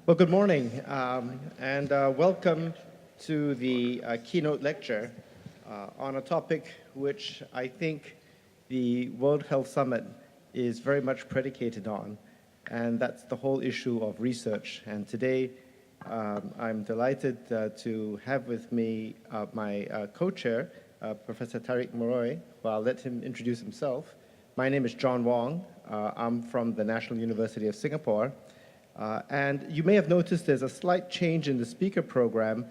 Well, good morning, and welcome to the keynote lecture on a topic which I think the World Health Summit is very much predicated on, and that's the whole issue of research. And today, I'm delighted to have with me my co-chair, Professor Tariq Maroi, who I'll let him introduce himself. My name is John Wong. I'm from the National University of Singapore. And you may have noticed there's a slight change in the speaker program,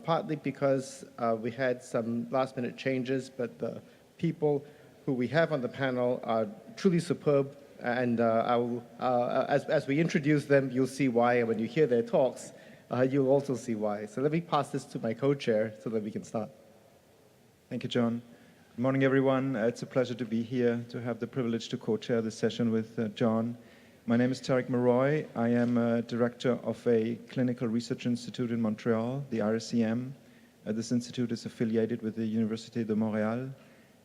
partly because we had some last-minute changes, but the people who we have on the panel are truly superb, and as we introduce them, you'll see why, and when you hear their talks, you'll also see why. So let me pass this to my co-chair so that we can start. Thank you, John. Good morning, everyone. It's a pleasure to be here, to have the privilege to co-chair this session with John. My name is Tariq Maroi. I am a director of a clinical research institute in Montreal, the RSCM. This institute is affiliated with the Université de Montréal.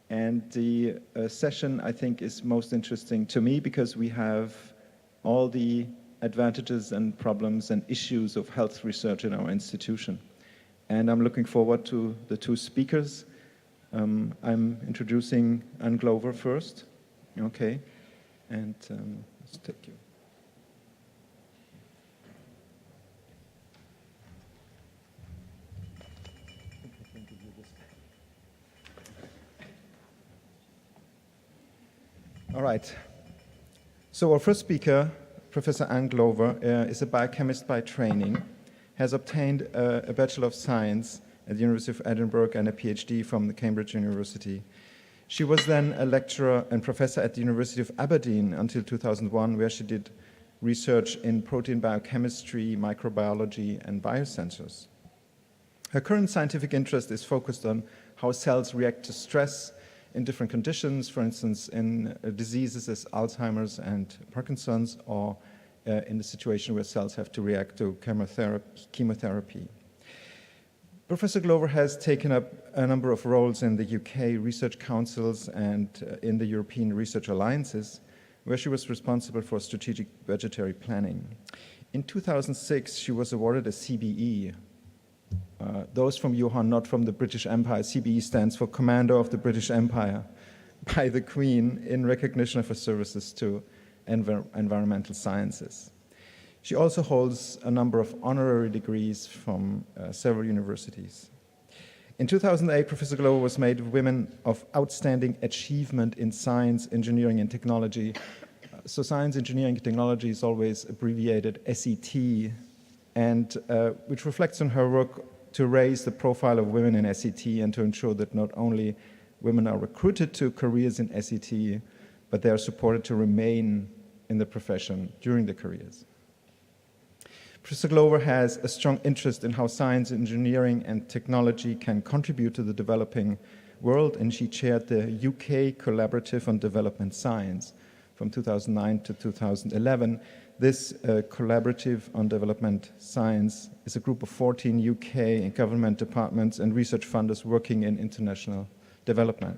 And the session, I think, is most interesting to me because we have all the advantages and problems and issues of health research in our institution. And I'm looking forward to the two speakers. I'm introducing Anne Glover first. Okay. And let's take you. All right. So our first speaker, Professor Anne Glover, is a biochemist by training, has obtained a Bachelor of Science at the University of Edinburgh and a PhD from the Cambridge University. She was then a lecturer and professor at the University of Aberdeen until 2001, where she did research in protein biochemistry, microbiology, and biosensors. Her current scientific interest is focused on how cells react to stress in different conditions, for instance, in diseases as Alzheimer's and Parkinson's, or in the situation where cells have to react to chemotherapy. Professor Glover has taken up a number of roles in the UK research councils and in the European research alliances, where she was responsible for strategic budgetary planning. In 2006, she was awarded a CBE. Those from you who are not from the British Empire, CBE stands for Commander of the British Empire, by the Queen in recognition of her services to environmental sciences. She also holds a number of honorary degrees from several universities. In 2008, Professor Glover was made Women of Outstanding Achievement in Science, Engineering, and Technology. So Science, Engineering, and Technology is always abbreviated SET, and which reflects on her work to raise the profile of women in SET and to ensure that not only women are recruited to careers in SET, but they are supported to remain in the profession during their careers. Professor Glover has a strong interest in how science, engineering, and technology can contribute to the developing world, and she chaired the UK Collaborative on Development Science from 2009 to 2011. This Collaborative on Development Science is a group of 14 UK government departments and research funders working in international development.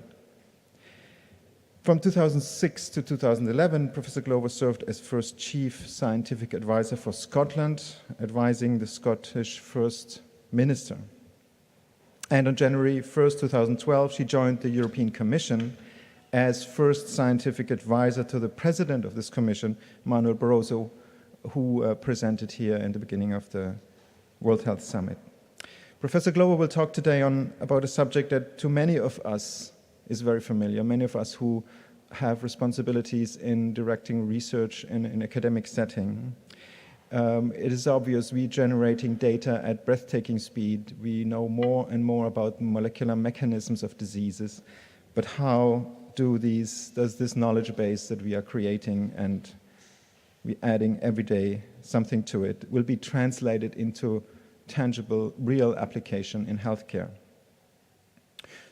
From 2006 to 2011, Professor Glover served as first Chief Scientific Advisor for Scotland, advising the Scottish First Minister. And on January 1st, 2012, she joined the European Commission as first scientific advisor to the President of this Commission, Manuel Barroso, who presented here in the beginning of the World Health Summit. Professor Glover will talk today about a subject that to many of us is very familiar. Many of us who have responsibilities in directing research in an academic setting. It is obvious we're generating data at breathtaking speed. We know more and more about molecular mechanisms of diseases, but how does this knowledge base that we are creating and we're adding every day something to it will be translated into tangible, real application in healthcare?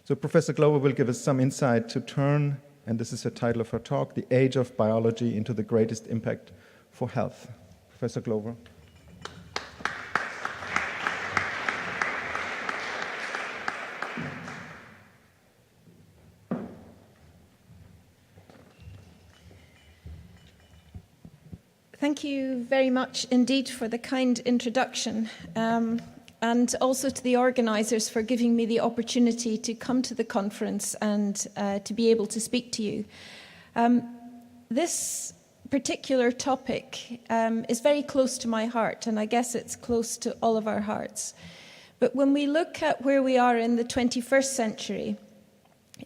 So Professor Glover will give us some insight to turn, and this is the title of her talk, The Age of Biology into the Greatest Impact for Health. Professor Glover. Thank thank you very much indeed for the kind introduction, and also to the organisers for giving me the opportunity to come to the conference and to be able to speak to you. This particular topic is very close to my heart, and I guess it's close to all of our hearts. But when we look at where we are in the 21st century,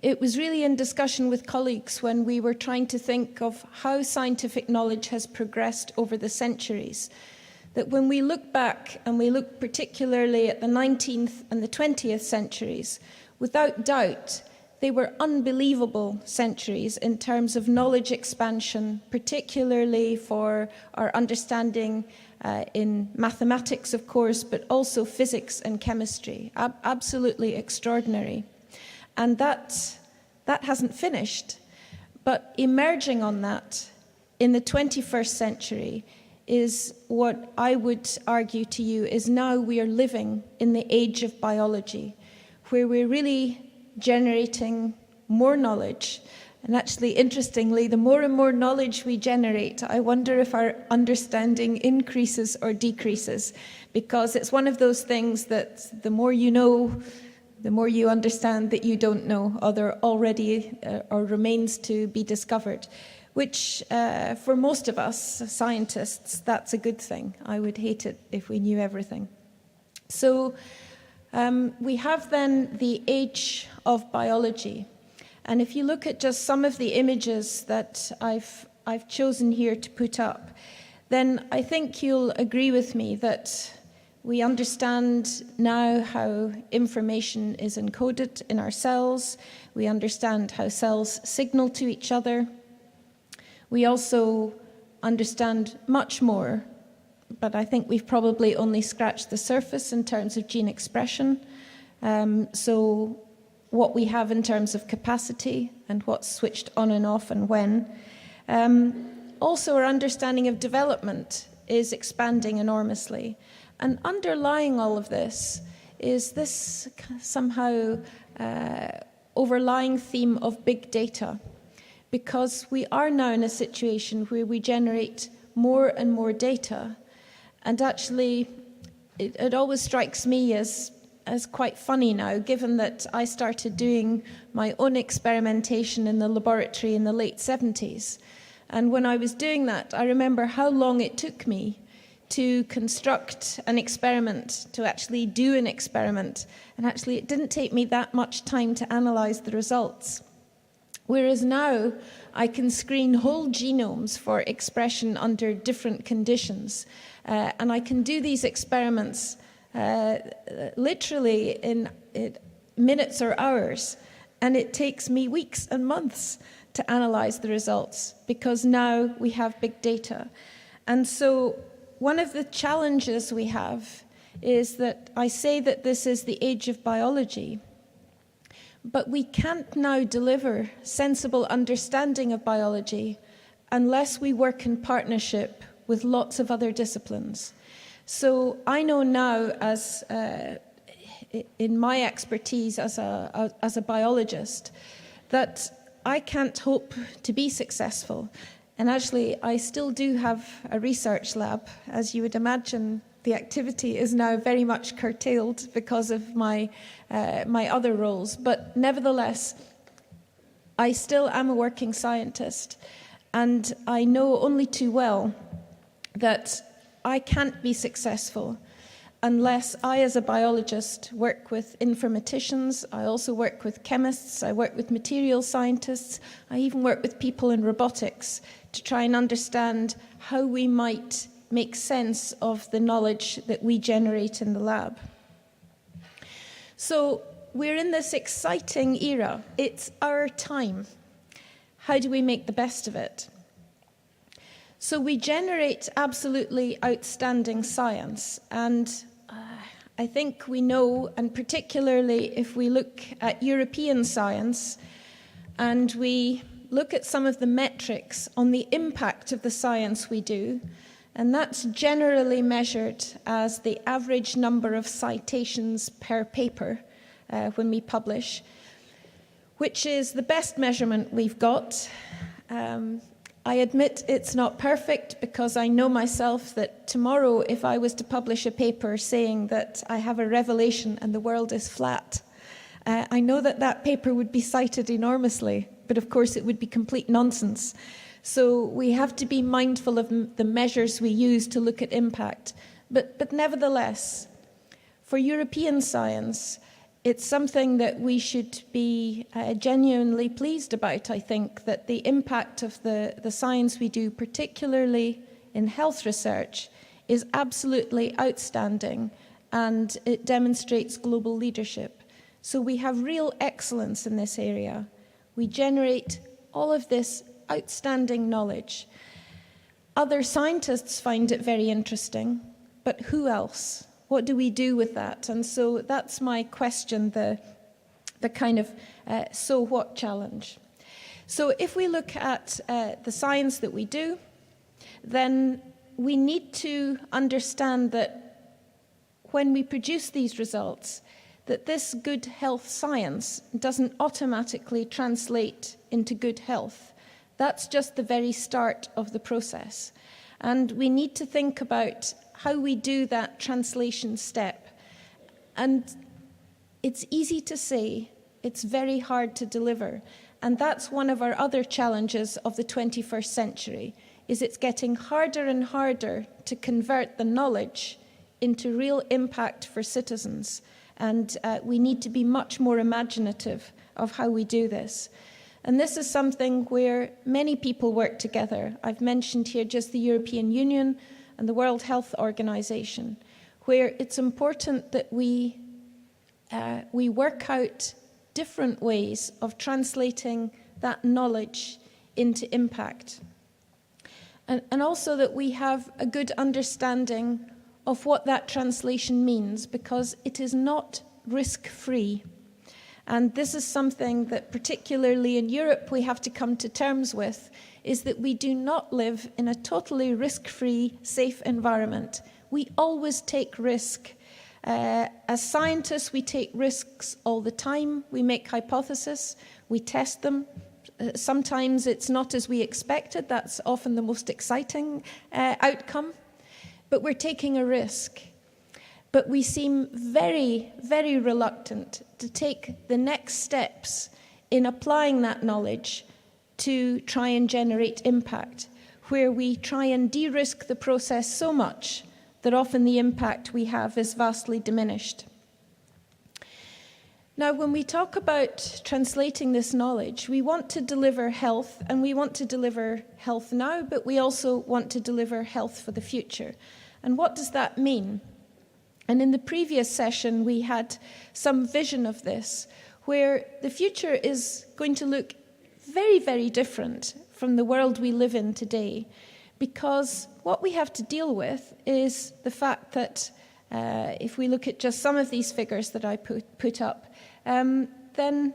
it was really in discussion with colleagues when we were trying to think of how scientific knowledge has progressed over the centuries, that when we look back and we look particularly at the 19th and the 20th centuries, without doubt, they were unbelievable centuries in terms of knowledge expansion, particularly for our understanding in mathematics, of course, but also physics and chemistry. Absolutely extraordinary. And that hasn't finished. But emerging on that in the 21st century is what I would argue to you is now we are living in the age of biology, where we're really generating more knowledge. And actually, interestingly, the more and more knowledge we generate, I wonder if our understanding increases or decreases, because it's one of those things that the more you know, the more you understand that you don't know, or there already or remains to be discovered, which for most of us scientists, that's a good thing. I would hate it if we knew everything. So we have then the age of biology. And if you look at just some of the images that I've chosen here to put up, then I think you'll agree with me that we understand now how information is encoded in our cells. We understand how cells signal to each other. We also understand much more, but I think we've probably only scratched the surface in terms of gene expression. So what we have in terms of capacity and what's switched on and off and when. Also, our understanding of development is expanding enormously. And underlying all of this is this somehow overlying theme of big data, because we are now in a situation where we generate more and more data. And actually, it always strikes me as quite funny now, given that I started doing my own experimentation in the laboratory in the late 70s. And when I was doing that, I remember how long it took me to construct an experiment, to actually do an experiment. And actually, it didn't take me that much time to analyze the results. Whereas now, I can screen whole genomes for expression under different conditions. And I can do these experiments literally in minutes or hours. And it takes me weeks and months to analyze the results, because now we have big data. And so one of the challenges we have is that I say that this is the age of biology, but we can't now deliver sensible understanding of biology unless we work in partnership with lots of other disciplines. So I know now, as in my expertise as a biologist, that I can't hope to be successful. And actually, I still do have a research lab. As you would imagine, the activity is now very much curtailed because of my other roles. But nevertheless, I still am a working scientist. And I know only too well that I can't be successful unless I, as a biologist, work with informaticians. I also work with chemists. I work with material scientists. I even work with people in robotics to try and understand how we might make sense of the knowledge that we generate in the lab. So we're in this exciting era. It's our time. How do we make the best of it? So we generate absolutely outstanding science, and I think we know, and particularly if we look at European science and we look at some of the metrics on the impact of the science we do, and that's generally measured as the average number of citations per paper when we publish, which is the best measurement we've got. I admit it's not perfect because I know myself that tomorrow, if I was to publish a paper saying that I have a revelation and the world is flat, I know that that paper would be cited enormously, but of course it would be complete nonsense. So we have to be mindful of the measures we use to look at impact. But nevertheless, for European science, it's something that we should be genuinely pleased about, I think, that the impact of the science we do, particularly in health research, is absolutely outstanding, and it demonstrates global leadership. So we have real excellence in this area. We generate all of this outstanding knowledge. Other scientists find it very interesting, but who else? What do we do with that? And so that's my question, the kind of so what challenge. So if we look at the science that we do, then we need to understand that when we produce these results, that this good health science doesn't automatically translate into good health. That's just the very start of the process. And we need to think about how we do that translation step. And it's easy to say, it's very hard to deliver. And that's one of our other challenges of the 21st century, is it's getting harder and harder to convert the knowledge into real impact for citizens. And we need to be much more imaginative of how we do this. And this is something where many people work together. I've mentioned here just the European Union and the World Health Organization, where it's important that we work out different ways of translating that knowledge into impact. And also that we have a good understanding of what that translation means, because it is not risk-free. And this is something that particularly in Europe we have to come to terms with, is that we do not live in a totally risk-free, safe environment. We always take risk. As scientists, we take risks all the time. We make hypotheses, we test them. Sometimes it's not as we expected. That's often the most exciting outcome. But we're taking a risk. But we seem very, very reluctant to take the next steps in applying that knowledge to try and generate impact, where we try and de-risk the process so much that often the impact we have is vastly diminished. Now, when we talk about translating this knowledge, we want to deliver health, and we want to deliver health now, but we also want to deliver health for the future. And what does that mean? And in the previous session, we had some vision of this, where the future is going to look very, very different from the world we live in today, because what we have to deal with is the fact that if we look at just some of these figures that I put up, then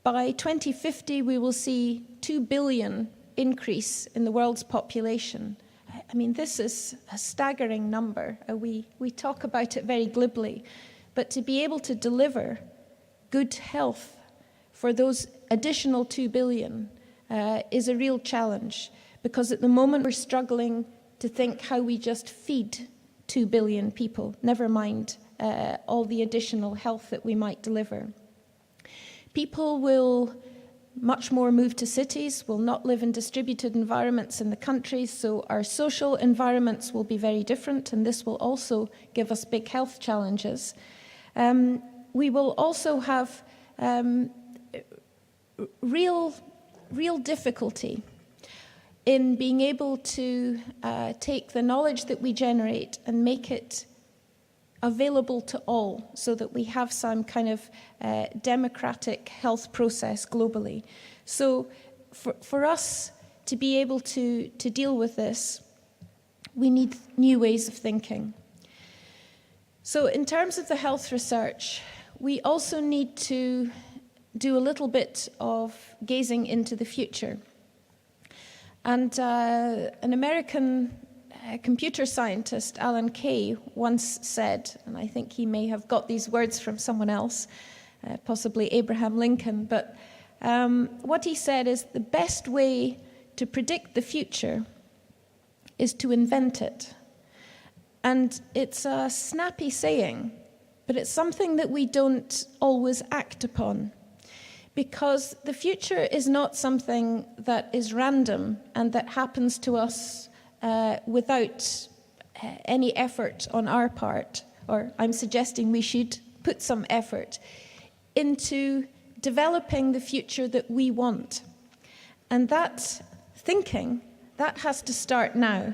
by 2050 we will see 2 billion increase in the world's population. I mean, this is a staggering number. We talk about it very glibly, but to be able to deliver good health for those additional 2 billion is a real challenge, because at the moment we're struggling to think how we just feed 2 billion people, never mind all the additional health that we might deliver. People will much more move to cities, will not live in distributed environments in the countries, so our social environments will be very different, and this will also give us big health challenges. We will also have real difficulty in being able to take the knowledge that we generate and make it available to all, so that we have some kind of democratic health process globally. So for us to be able to deal with this, we need new ways of thinking. So in terms of the health research, we also need to do a little bit of gazing into the future. And an American computer scientist, Alan Kay, once said, and I think he may have got these words from someone else, possibly Abraham Lincoln, but what he said is the best way to predict the future is to invent it. And it's a snappy saying, but it's something that we don't always act upon. Because the future is not something that is random and that happens to us without any effort on our part, or I'm suggesting we should put some effort into developing the future that we want. And that thinking, that has to start now.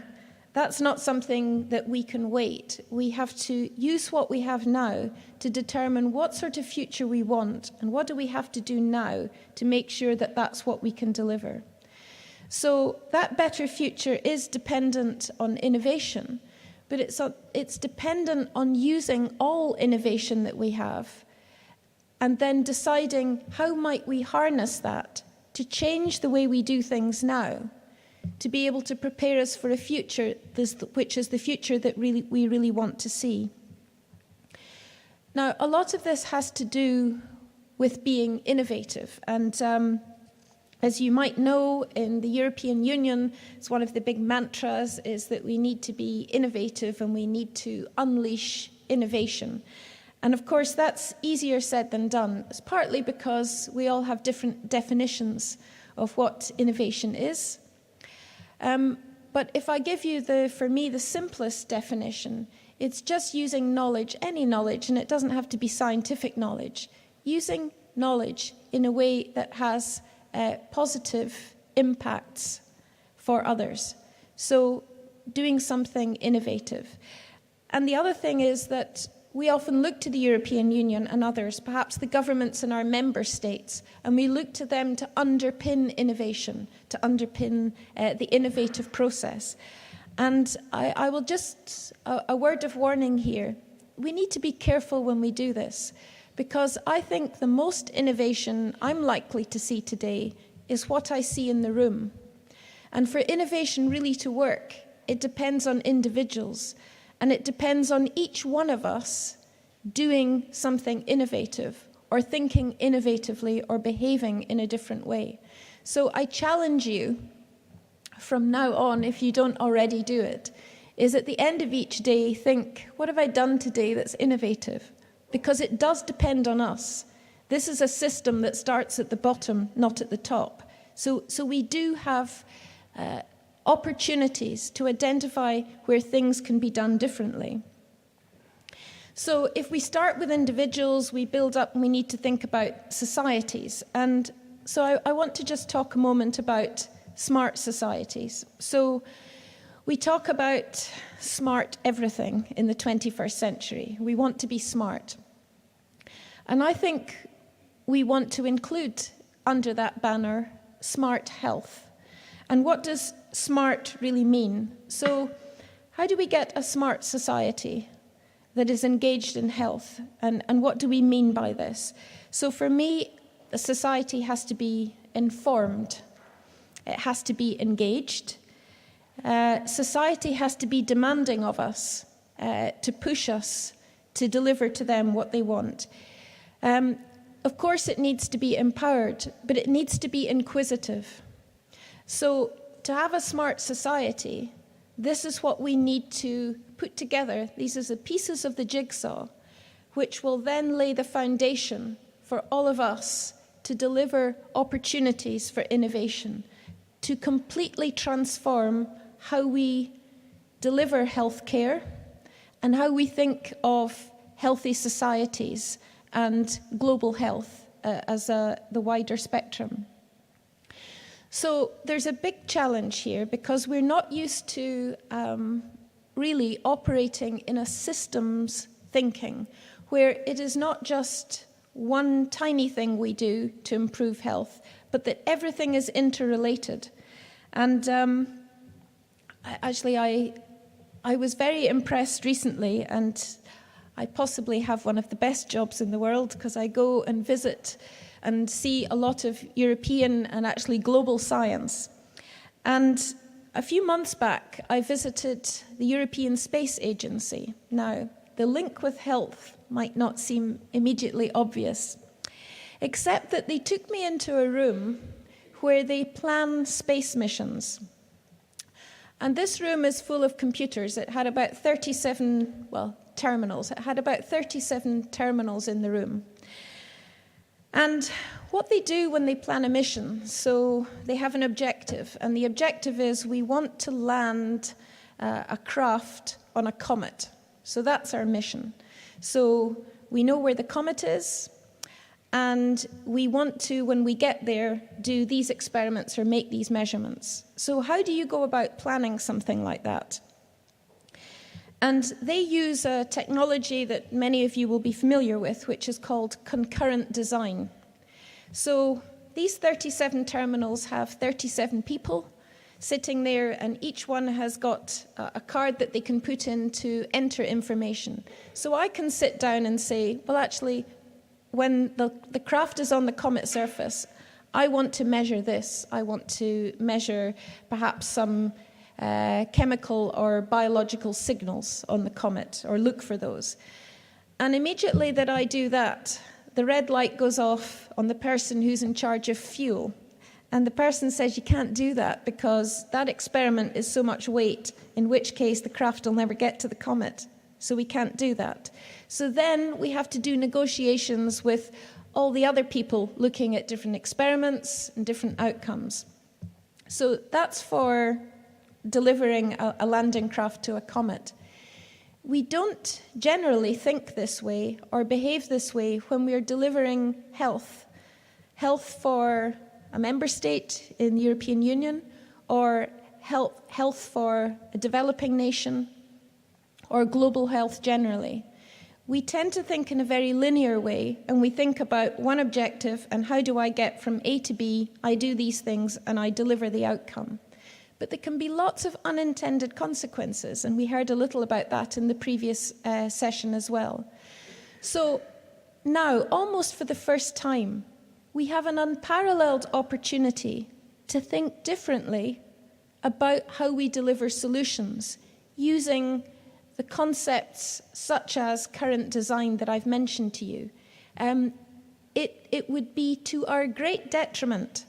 That's not something that we can wait. We have to use what we have now to determine what sort of future we want and what do we have to do now to make sure that that's what we can deliver. So that better future is dependent on innovation, but it's dependent on using all innovation that we have and then deciding how might we harness that to change the way we do things now, to be able to prepare us for a future which is the future that we really want to see. Now, a lot of this has to do with being innovative. And as you might know, in the European Union, it's one of the big mantras is that we need to be innovative and we need to unleash innovation. And of course, that's easier said than done. It's partly because we all have different definitions of what innovation is. But if I give you, for me, the simplest definition, it's just using knowledge, any knowledge, and it doesn't have to be scientific knowledge, using knowledge in a way that has positive impacts for others. So doing something innovative. And the other thing is that we often look to the European Union and others, perhaps the governments in our member states, and we look to them to underpin innovation, to underpin the innovative process. And I will just, a word of warning here, we need to be careful when we do this, because I think the most innovation I'm likely to see today is what I see in the room. And for innovation really to work, it depends on individuals. And it depends on each one of us doing something innovative or thinking innovatively or behaving in a different way. So I challenge you from now on, if you don't already do it, is at the end of each day, think, what have I done today that's innovative? Because it does depend on us. This is a system that starts at the bottom, not at the top. So we do have opportunities to identify where things can be done differently. So if we start with individuals, we build up and we need to think about societies. And so I want to just talk a moment about smart societies. So we talk about smart everything in the 21st century. We want to be smart. And I think we want to include under that banner smart health. And what does smart really mean? So how do we get a smart society that is engaged in health? And what do we mean by this? So for me, a society has to be informed. It has to be engaged. Society has to be demanding of us, to push us, to deliver to them what they want. Of course, it needs to be empowered, but it needs to be inquisitive. So to have a smart society, this is what we need to put together. These are the pieces of the jigsaw, which will then lay the foundation for all of us to deliver opportunities for innovation, to completely transform how we deliver healthcare and how we think of healthy societies and global health as the wider spectrum. So there's a big challenge here because we're not used to really operating in a systems thinking where it is not just one tiny thing we do to improve health, but that everything is interrelated. And I was very impressed recently, and I possibly have one of the best jobs in the world because I go and visit and see a lot of European and actually global science. And a few months back, I visited the European Space Agency. Now, the link with health might not seem immediately obvious, except that they took me into a room where they plan space missions. And this room is full of computers. It had about 37, terminals. It had about 37 terminals in the room. And what they do when they plan a mission, so they have an objective, and the objective is we want to land a craft on a comet. So that's our mission. So we know where the comet is, and we want to, when we get there, do these experiments or make these measurements. So how do you go about planning something like that? And they use a technology that many of you will be familiar with, which is called concurrent design. So these 37 terminals have 37 people sitting there, and each one has got a card that they can put in to enter information. So I can sit down and say, well, actually, when the craft is on the comet surface, I want to measure this. I want to measure perhaps some chemical or biological signals on the comet, or look for those. And immediately that I do that, the red light goes off on the person who's in charge of fuel. And the person says, you can't do that because that experiment is so much weight, in which case the craft will never get to the comet. So we can't do that. So then we have to do negotiations with all the other people looking at different experiments and different outcomes. So that's for delivering a landing craft to a comet. We don't generally think this way or behave this way when we're delivering health. Health for a member state in the European Union, or health for a developing nation, or global health generally. We tend to think in a very linear way, and we think about one objective and how do I get from A to B, I do these things, and I deliver the outcome. But there can be lots of unintended consequences, and we heard a little about that in the previous session as well. So now, almost for the first time, we have an unparalleled opportunity to think differently about how we deliver solutions using the concepts such as current design that I've mentioned to you. It would be to our great detriment,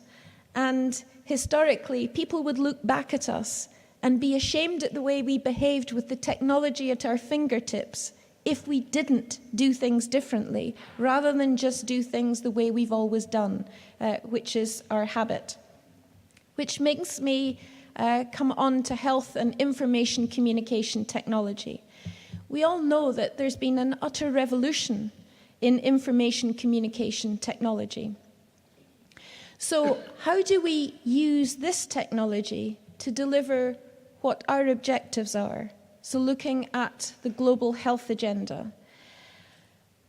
and historically people would look back at us and be ashamed at the way we behaved with the technology at our fingertips if we didn't do things differently, rather than just do things the way we've always done, which is our habit. Which makes me come on to health and information communication technology. We all know that there's been an utter revolution in information communication technology. So how do we use this technology to deliver what our objectives are? So looking at the global health agenda.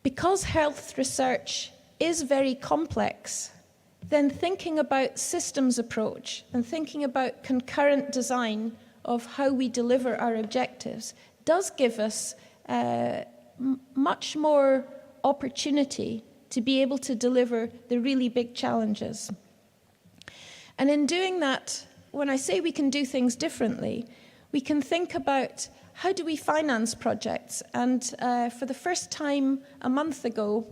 Because health research is very complex, then thinking about systems approach and thinking about concurrent design of how we deliver our objectives does give us much more opportunity to be able to deliver the really big challenges. And in doing that, when I say we can do things differently, we can think about how do we finance projects. And for the first time a month ago,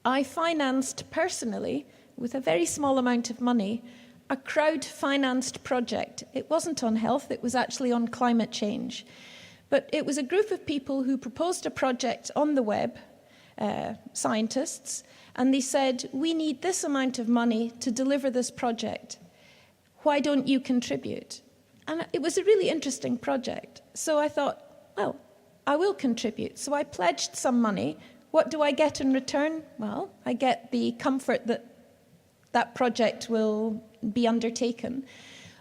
I financed personally, with a very small amount of money, a crowd-financed project. It wasn't on health, it was actually on climate change. But it was a group of people who proposed a project on the web, scientists, and they said, we need this amount of money to deliver this project. Why don't you contribute? And it was a really interesting project. So I thought, well, I will contribute. So I pledged some money. What do I get in return? Well, I get the comfort that that project will be undertaken.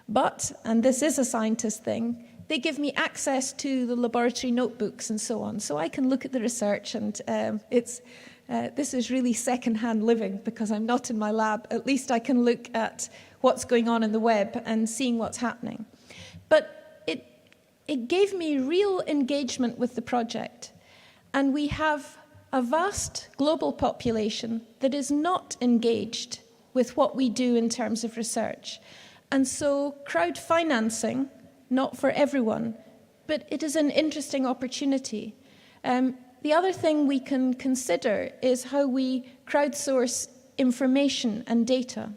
But, and this is a scientist thing, they give me access to the laboratory notebooks and so on. So I can look at the research, and this is really second-hand living because I'm not in my lab. At least I can look at what's going on in the web and seeing what's happening. But it gave me real engagement with the project. And we have a vast global population that is not engaged with what we do in terms of research. And so crowdfinancing, not for everyone, but it is an interesting opportunity. The other thing we can consider is how we crowdsource information and data.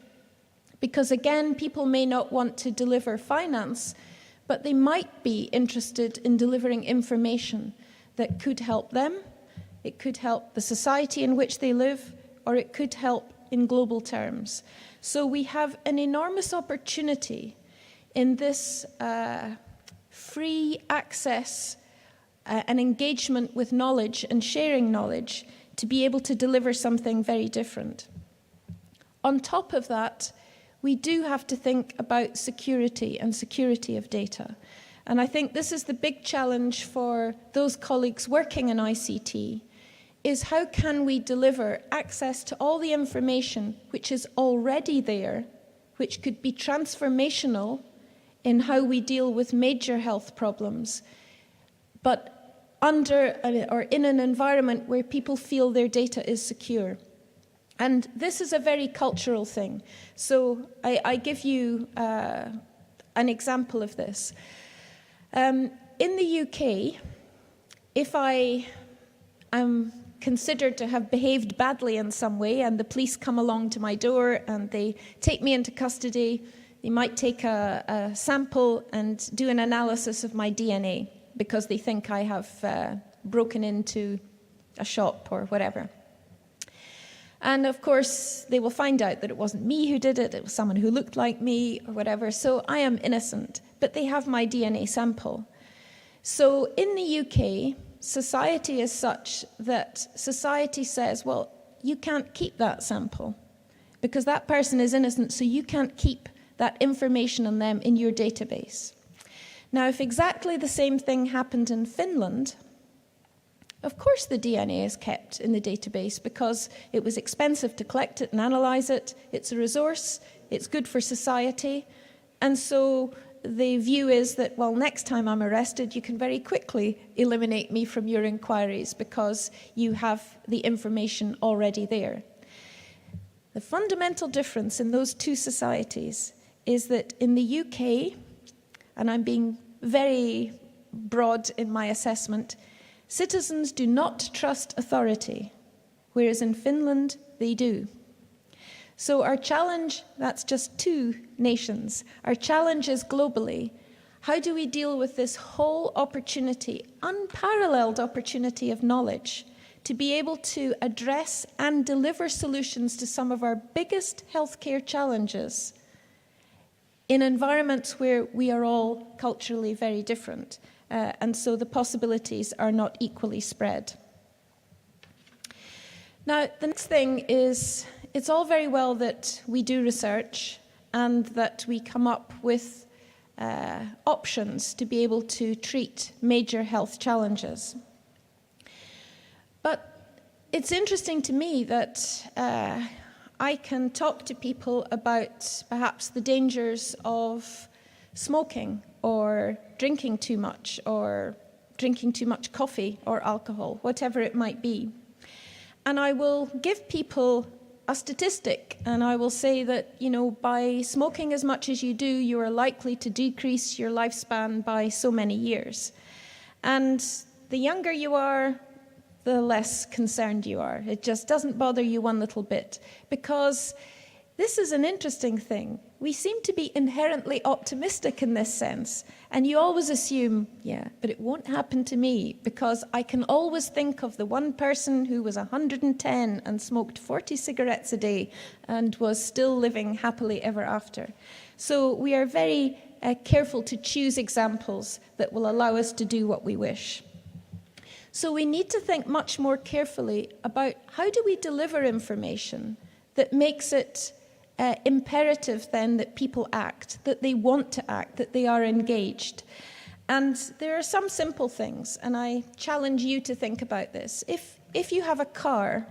Because again, people may not want to deliver finance, but they might be interested in delivering information that could help them, it could help the society in which they live, or it could help in global terms. So we have an enormous opportunity in this free access and engagement with knowledge and sharing knowledge to be able to deliver something very different. On top of that, we do have to think about security and security of data. And I think this is the big challenge for those colleagues working in ICT, is how can we deliver access to all the information which is already there, which could be transformational in how we deal with major health problems, but under or in an environment where people feel their data is secure. And this is a very cultural thing. So I give you an example of this. In the UK, if I am considered to have behaved badly in some way and the police come along to my door and they take me into custody, they might take a sample and do an analysis of my DNA because they think I have broken into a shop or whatever. And of course, they will find out that it wasn't me who did it, it was someone who looked like me or whatever, so I am innocent, but they have my DNA sample. So in the UK, society is such that society says, well, you can't keep that sample because that person is innocent, so you can't keep that information on them in your database. Now, if exactly the same thing happened in Finland, of course the DNA is kept in the database because it was expensive to collect it and analyze it. It's a resource, it's good for society. And so the view is that, well, next time I'm arrested, you can very quickly eliminate me from your inquiries because you have the information already there. The fundamental difference in those two societies is that in the UK, and I'm being very broad in my assessment, citizens do not trust authority, whereas in Finland, they do. So our challenge, that's just two nations. Our challenge is globally, how do we deal with this whole opportunity, unparalleled opportunity of knowledge, to be able to address and deliver solutions to some of our biggest healthcare challenges in environments where we are all culturally very different. And so the possibilities are not equally spread. Now, the next thing is, it's all very well that we do research and that we come up with options to be able to treat major health challenges. But it's interesting to me that I can talk to people about perhaps the dangers of smoking or drinking too much coffee or alcohol, whatever it might be. And I will give people a statistic and I will say that, you know, by smoking as much as you do, you are likely to decrease your lifespan by so many years. And the younger you are, the less concerned you are. It just doesn't bother you one little bit, because this is an interesting thing. We seem to be inherently optimistic in this sense, and you always assume, yeah, but it won't happen to me, because I can always think of the one person who was 110 and smoked 40 cigarettes a day and was still living happily ever after. So we are very careful to choose examples that will allow us to do what we wish. So we need to think much more carefully about how do we deliver information that makes it imperative then that people act, that they want to act, that they are engaged. And there are some simple things, and I challenge you to think about this. If you have a car,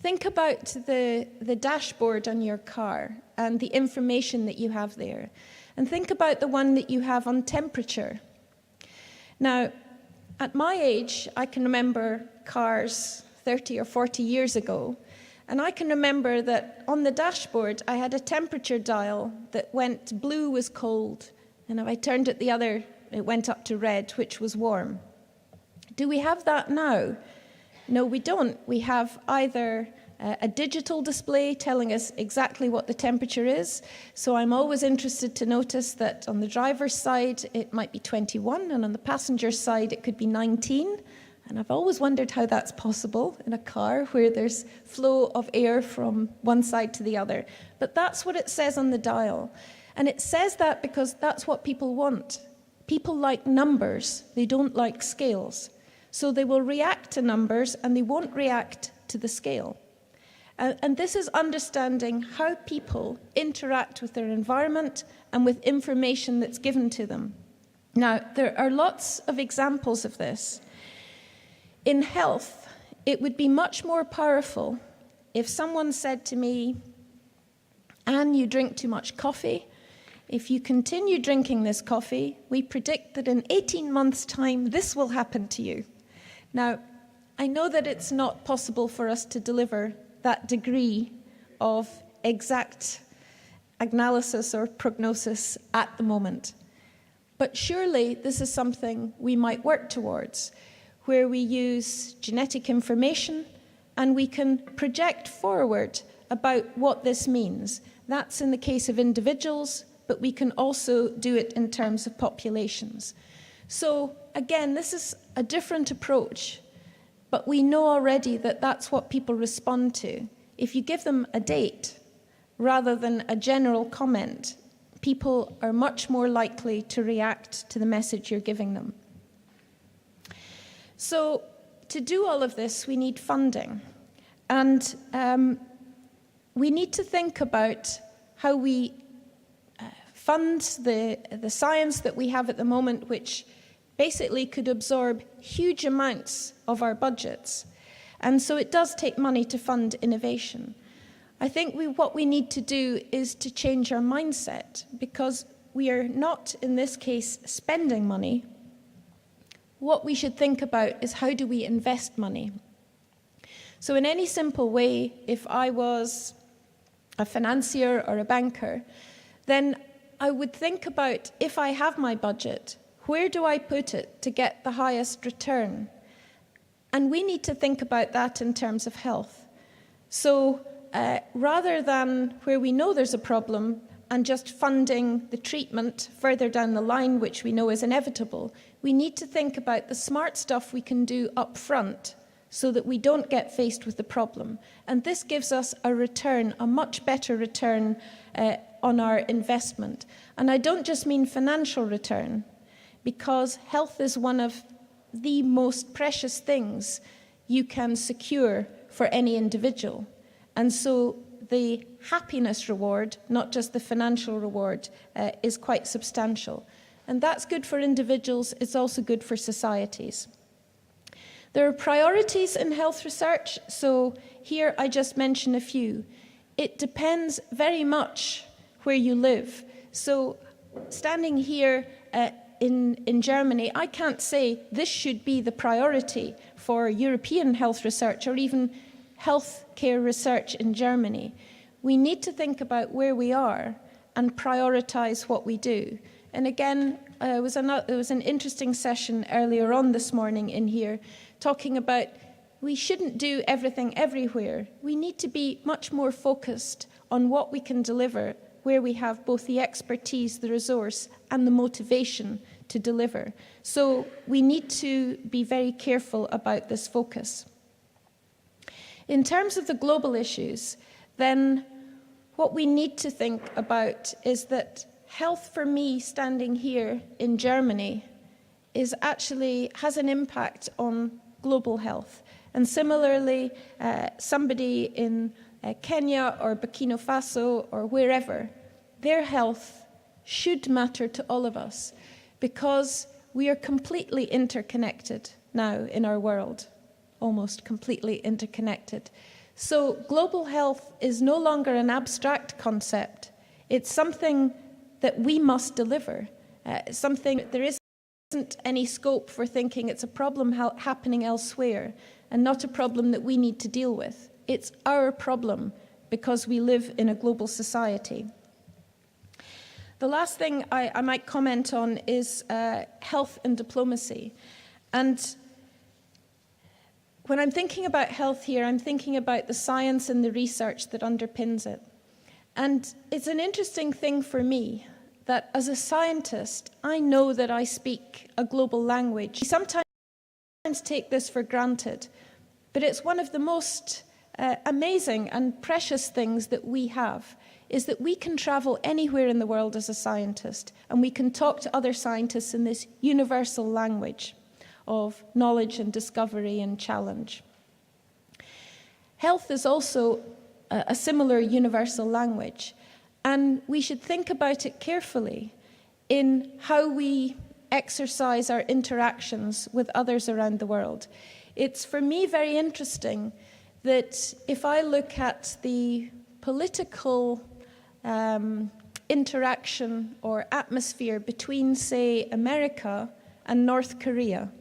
think about the dashboard on your car and the information that you have there. And think about the one that you have on temperature. Now, at my age, I can remember cars 30 or 40 years ago, and I can remember that on the dashboard I had a temperature dial that went blue was cold, and if I turned it the other, it went up to red, which was warm. Do we have that now? No, we don't. We have either a digital display telling us exactly what the temperature is. So I'm always interested to notice that on the driver's side, it might be 21, and on the passenger's side, it could be 19. And I've always wondered how that's possible in a car where there's flow of air from one side to the other. But that's what it says on the dial. And it says that because that's what people want. People like numbers. They don't like scales. So they will react to numbers and they won't react to the scale. And this is understanding how people interact with their environment and with information that's given to them. Now, there are lots of examples of this. In health, it would be much more powerful if someone said to me, Anne, you drink too much coffee. If you continue drinking this coffee, we predict that in 18 months' time, this will happen to you. Now, I know that it's not possible for us to deliver that degree of exact analysis or prognosis at the moment. But surely this is something we might work towards, where we use genetic information and we can project forward about what this means. That's in the case of individuals, but we can also do it in terms of populations. So again, this is a different approach, but we know already that that's what people respond to. If you give them a date rather than a general comment, people are much more likely to react to the message you're giving them. So to do all of this, we need funding. And we need to think about how we fund the science that we have at the moment, which basically could absorb huge amounts of our budgets. And so it does take money to fund innovation. I think what we need to do is to change our mindset, because we are not, in this case, spending money. What we should think about is how do we invest money? So in any simple way, if I was a financier or a banker, then I would think about, if I have my budget, where do I put it to get the highest return? And we need to think about that in terms of health. So rather than where we know there's a problem and just funding the treatment further down the line, which we know is inevitable, we need to think about the smart stuff we can do up front so that we don't get faced with the problem. And this gives us a return, a much better return on our investment. And I don't just mean financial return, because health is one of the most precious things you can secure for any individual. And so the happiness reward, not just the financial reward, is quite substantial. And that's good for individuals, it's also good for societies. There are priorities in health research, so here I just mention a few. It depends very much where you live. So standing here in Germany, I can't say this should be the priority for European health research or even healthcare research in Germany. We need to think about where we are and prioritize what we do. And again, there was an interesting session earlier on this morning in here talking about we shouldn't do everything everywhere. We need to be much more focused on what we can deliver, where we have both the expertise, the resource, and the motivation to deliver. So we need to be very careful about this focus. In terms of the global issues, then what we need to think about is that health for me, standing here in Germany, has an impact on global health. And similarly, somebody in Kenya or Burkina Faso or wherever, their health should matter to all of us, because we are completely interconnected now in our world, almost completely interconnected. So global health is no longer an abstract concept. It's something that we must deliver, something there isn't any scope for thinking it's a problem happening elsewhere and not a problem that we need to deal with. It's our problem because we live in a global society. The last thing I might comment on is health and diplomacy. And when I'm thinking about health here, I'm thinking about the science and the research that underpins it. And it's an interesting thing for me that as a scientist, I know that I speak a global language. We sometimes take this for granted, but it's one of the most amazing and precious things that we have, is that we can travel anywhere in the world as a scientist, and we can talk to other scientists in this universal language of knowledge and discovery and challenge. Health is also a similar universal language, and we should think about it carefully in how we exercise our interactions with others around the world. It's, for me, very interesting that if I look at the political interaction or atmosphere between, say, America and North Korea,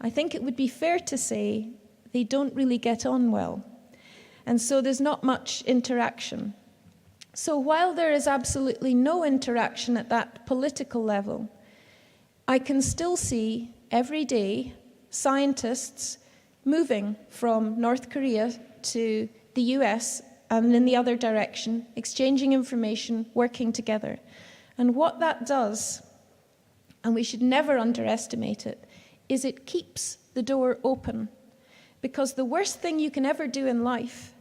I think it would be fair to say they don't really get on well. And so there's not much interaction. So while there is absolutely no interaction at that political level, I can still see every day scientists moving from North Korea to the US and in the other direction, exchanging information, working together. And what that does, and we should never underestimate it, is it keeps the door open. Because the worst thing you can ever do in life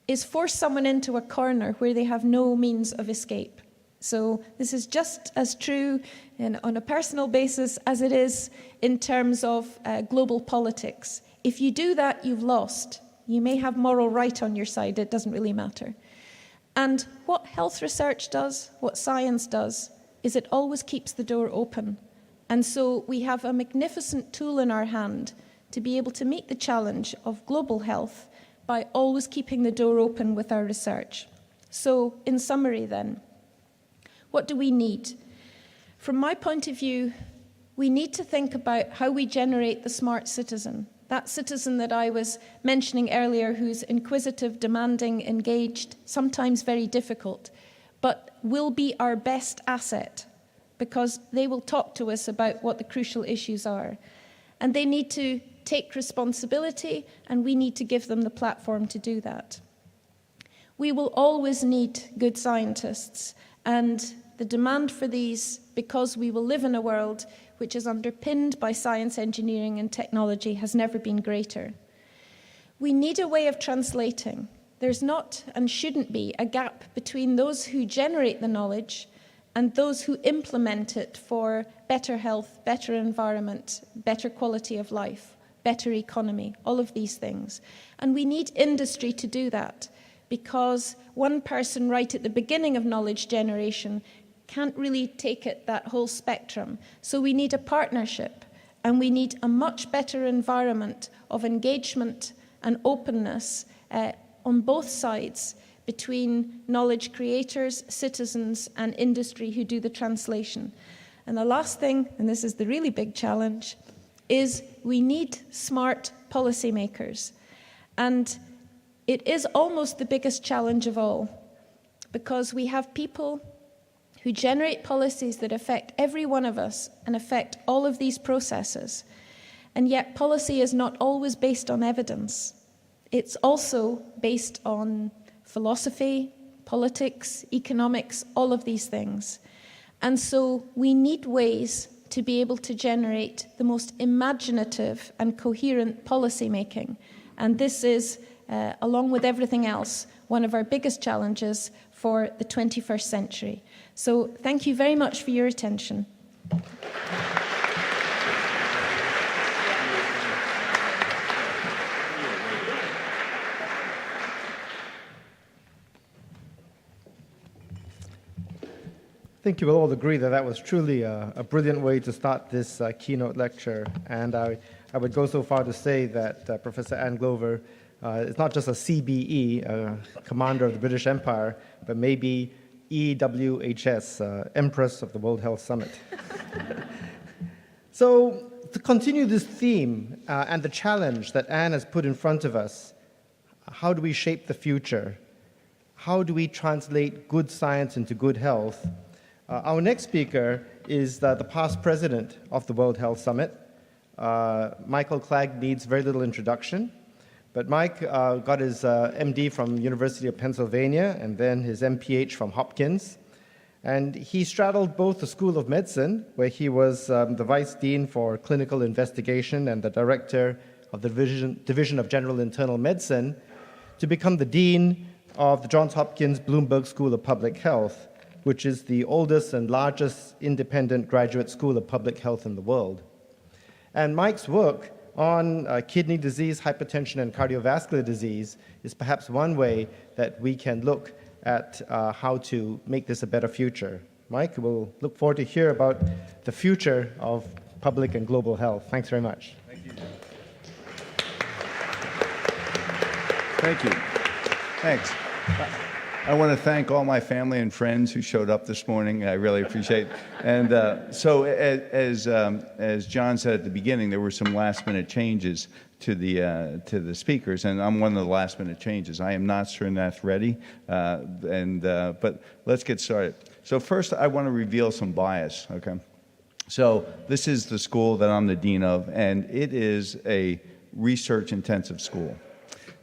is force someone into a corner where they have no means of escape. So this is just as true on a personal basis as it is in terms of global politics. If you do that, you've lost. You may have moral right on your side, it doesn't really matter. And what health research does, what science does, is it always keeps the door open. And so we have a magnificent tool in our hand to be able to meet the challenge of global health by always keeping the door open with our research. So, in summary then, what do we need? From my point of view, we need to think about how we generate the smart citizen. That citizen that I was mentioning earlier, who's inquisitive, demanding, engaged, sometimes very difficult, but will be our best asset because they will talk to us about what the crucial issues are. And they need to take responsibility, and we need to give them the platform to do that. We will always need good scientists, and the demand for these, because we will live in a world which is underpinned by science, engineering, and technology, has never been greater. We need a way of translating. There's not and shouldn't be a gap between those who generate the knowledge and those who implement it for better health, better environment, better quality of life, better economy, all of these things. And we need industry to do that, because one person right at the beginning of knowledge generation can't really take it that whole spectrum. So we need a partnership, and we need a much better environment of engagement and openness on both sides between knowledge creators, citizens, and industry who do the translation. And the last thing, and this is the really big challenge, is we need smart policymakers. And it is almost the biggest challenge of all, because we have people who generate policies that affect every one of us and affect all of these processes. And yet policy is not always based on evidence. It's also based on philosophy, politics, economics, all of these things. And so we need ways to be able to generate the most imaginative and coherent policy making. And this is, along with everything else, one of our biggest challenges for the 21st century. So thank you very much for your attention. I think you will all agree that that was truly a brilliant way to start this keynote lecture. And I would go so far to say that Professor Anne Glover is not just a CBE, commander of the British Empire, but maybe WHS, Empress of the World Health Summit. So to continue this theme and the challenge that Anne has put in front of us, how do we shape the future? How do we translate good science into good health? Our next speaker is the past president of the World Health Summit, Michael Clegg needs very little introduction. But Mike got his MD from University of Pennsylvania and then his MPH from Hopkins. And he straddled both the School of Medicine, where he was the Vice Dean for Clinical Investigation and the Director of the Division of General Internal Medicine, to become the Dean of the Johns Hopkins Bloomberg School of Public Health, which is the oldest and largest independent graduate school of public health in the world. And Mike's work on kidney disease, hypertension, and cardiovascular disease is perhaps one way that we can look at how to make this a better future. Mike, we'll look forward to hear about the future of public and global health. Thanks very much. Thank you. Thank you. Thanks. I want to thank all my family and friends who showed up this morning. I really appreciate it. And so as John said at the beginning, there were some last-minute changes to the speakers, and I'm one of the last-minute changes. I am not Srinath Reddy, but let's get started. So first, I want to reveal some bias, okay? So this is the school that I'm the dean of, and it is a research-intensive school.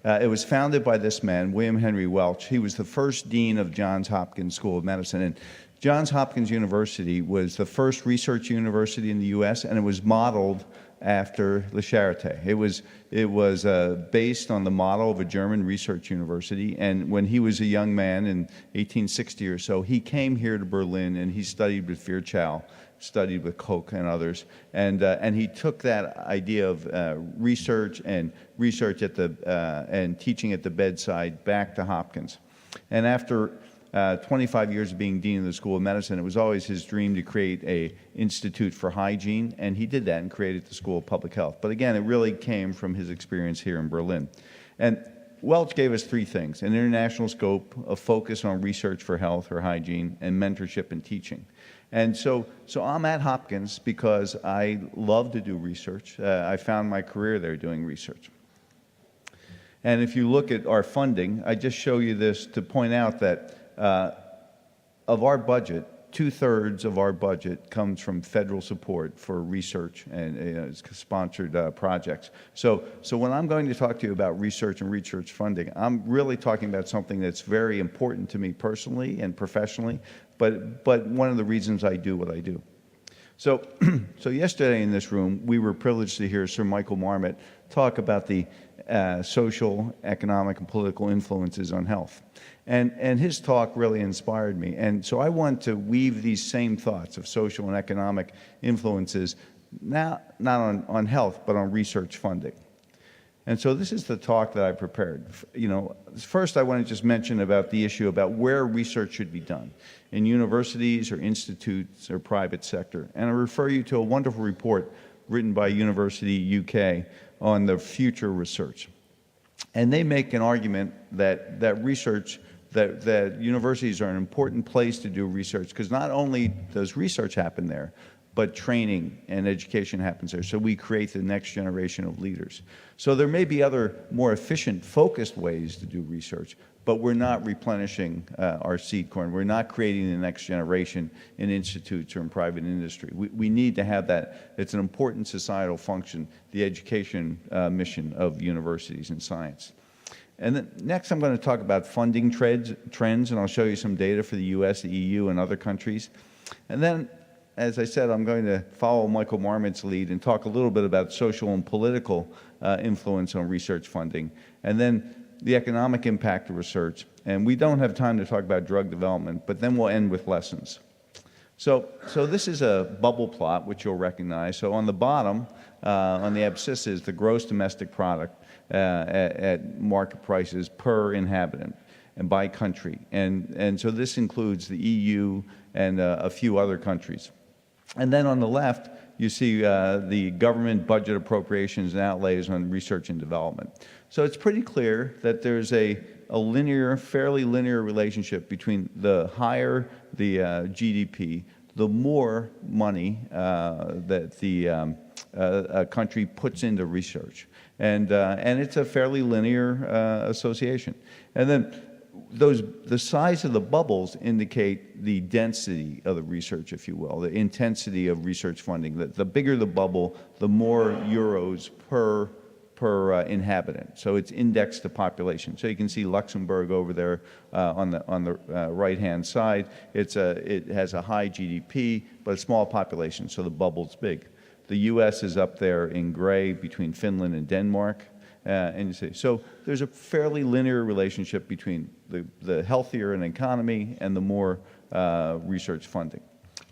It was founded by this man, William Henry Welch. He was the first dean of Johns Hopkins School of Medicine. And Johns Hopkins University was the first research university in the U.S., and it was modeled after Le Charité. It was based on the model of a German research university. And when he was a young man in 1860 or so, he came here to Berlin, and he studied with Virchow, studied with Koch and others, and he took that idea of research and teaching at the bedside back to Hopkins. And after 25 years of being dean of the School of Medicine, it was always his dream to create an institute for hygiene, and he did that and created the School of Public Health. But again, it really came from his experience here in Berlin. And Welch gave us three things: an international scope, a focus on research for health or hygiene, and mentorship and teaching. And so I'm at Hopkins because I love to do research. I found my career there doing research. And if you look at our funding, I just show you this to point out that of our budget, 2/3 of our budget comes from federal support for research and sponsored projects. So when I'm going to talk to you about research and research funding, I'm really talking about something that's very important to me personally and professionally, but one of the reasons I do what I do. So yesterday in this room, we were privileged to hear Sir Michael Marmot talk about the social, economic, and political influences on health. And his talk really inspired me. And so I want to weave these same thoughts of social and economic influences, not on health, but on research funding. And so this is the talk that I prepared. First I want to just mention about the issue about where research should be done, in universities or institutes or private sector. And I refer you to a wonderful report written by University UK on the future research. And they make an argument that universities are an important place to do research, because not only does research happen there, but training and education happens there. So we create the next generation of leaders. So there may be other more efficient, focused ways to do research, but we're not replenishing our seed corn. We're not creating the next generation in institutes or in private industry. We need to have that. It's an important societal function, the education mission of universities in science. And then next I'm going to talk about funding trends, and I'll show you some data for the US, the EU, and other countries. And then, as I said, I'm going to follow Michael Marmot's lead and talk a little bit about social and political influence on research funding, and then the economic impact of research. And we don't have time to talk about drug development, but then we'll end with lessons. So this is a bubble plot, which you'll recognize. So on the bottom, on the abscissa, is the gross domestic product at market prices per inhabitant and by country. And so this includes the EU and a few other countries. And then on the left, you see the government budget appropriations and outlays on research and development. So it's pretty clear that there's a fairly linear relationship between the higher the GDP, the more money that a country puts into research. And it's a fairly linear association. And then the size of the bubbles indicate the density of the research, if you will, the intensity of research funding. The bigger the bubble, the more euros per inhabitant. So it's indexed to population. So you can see Luxembourg over there on the right-hand side. It has a high GDP, but a small population, so the bubble's big. The U.S. is up there in gray between Finland and Denmark. And you see, so there's a fairly linear relationship between the healthier an economy and the more research funding.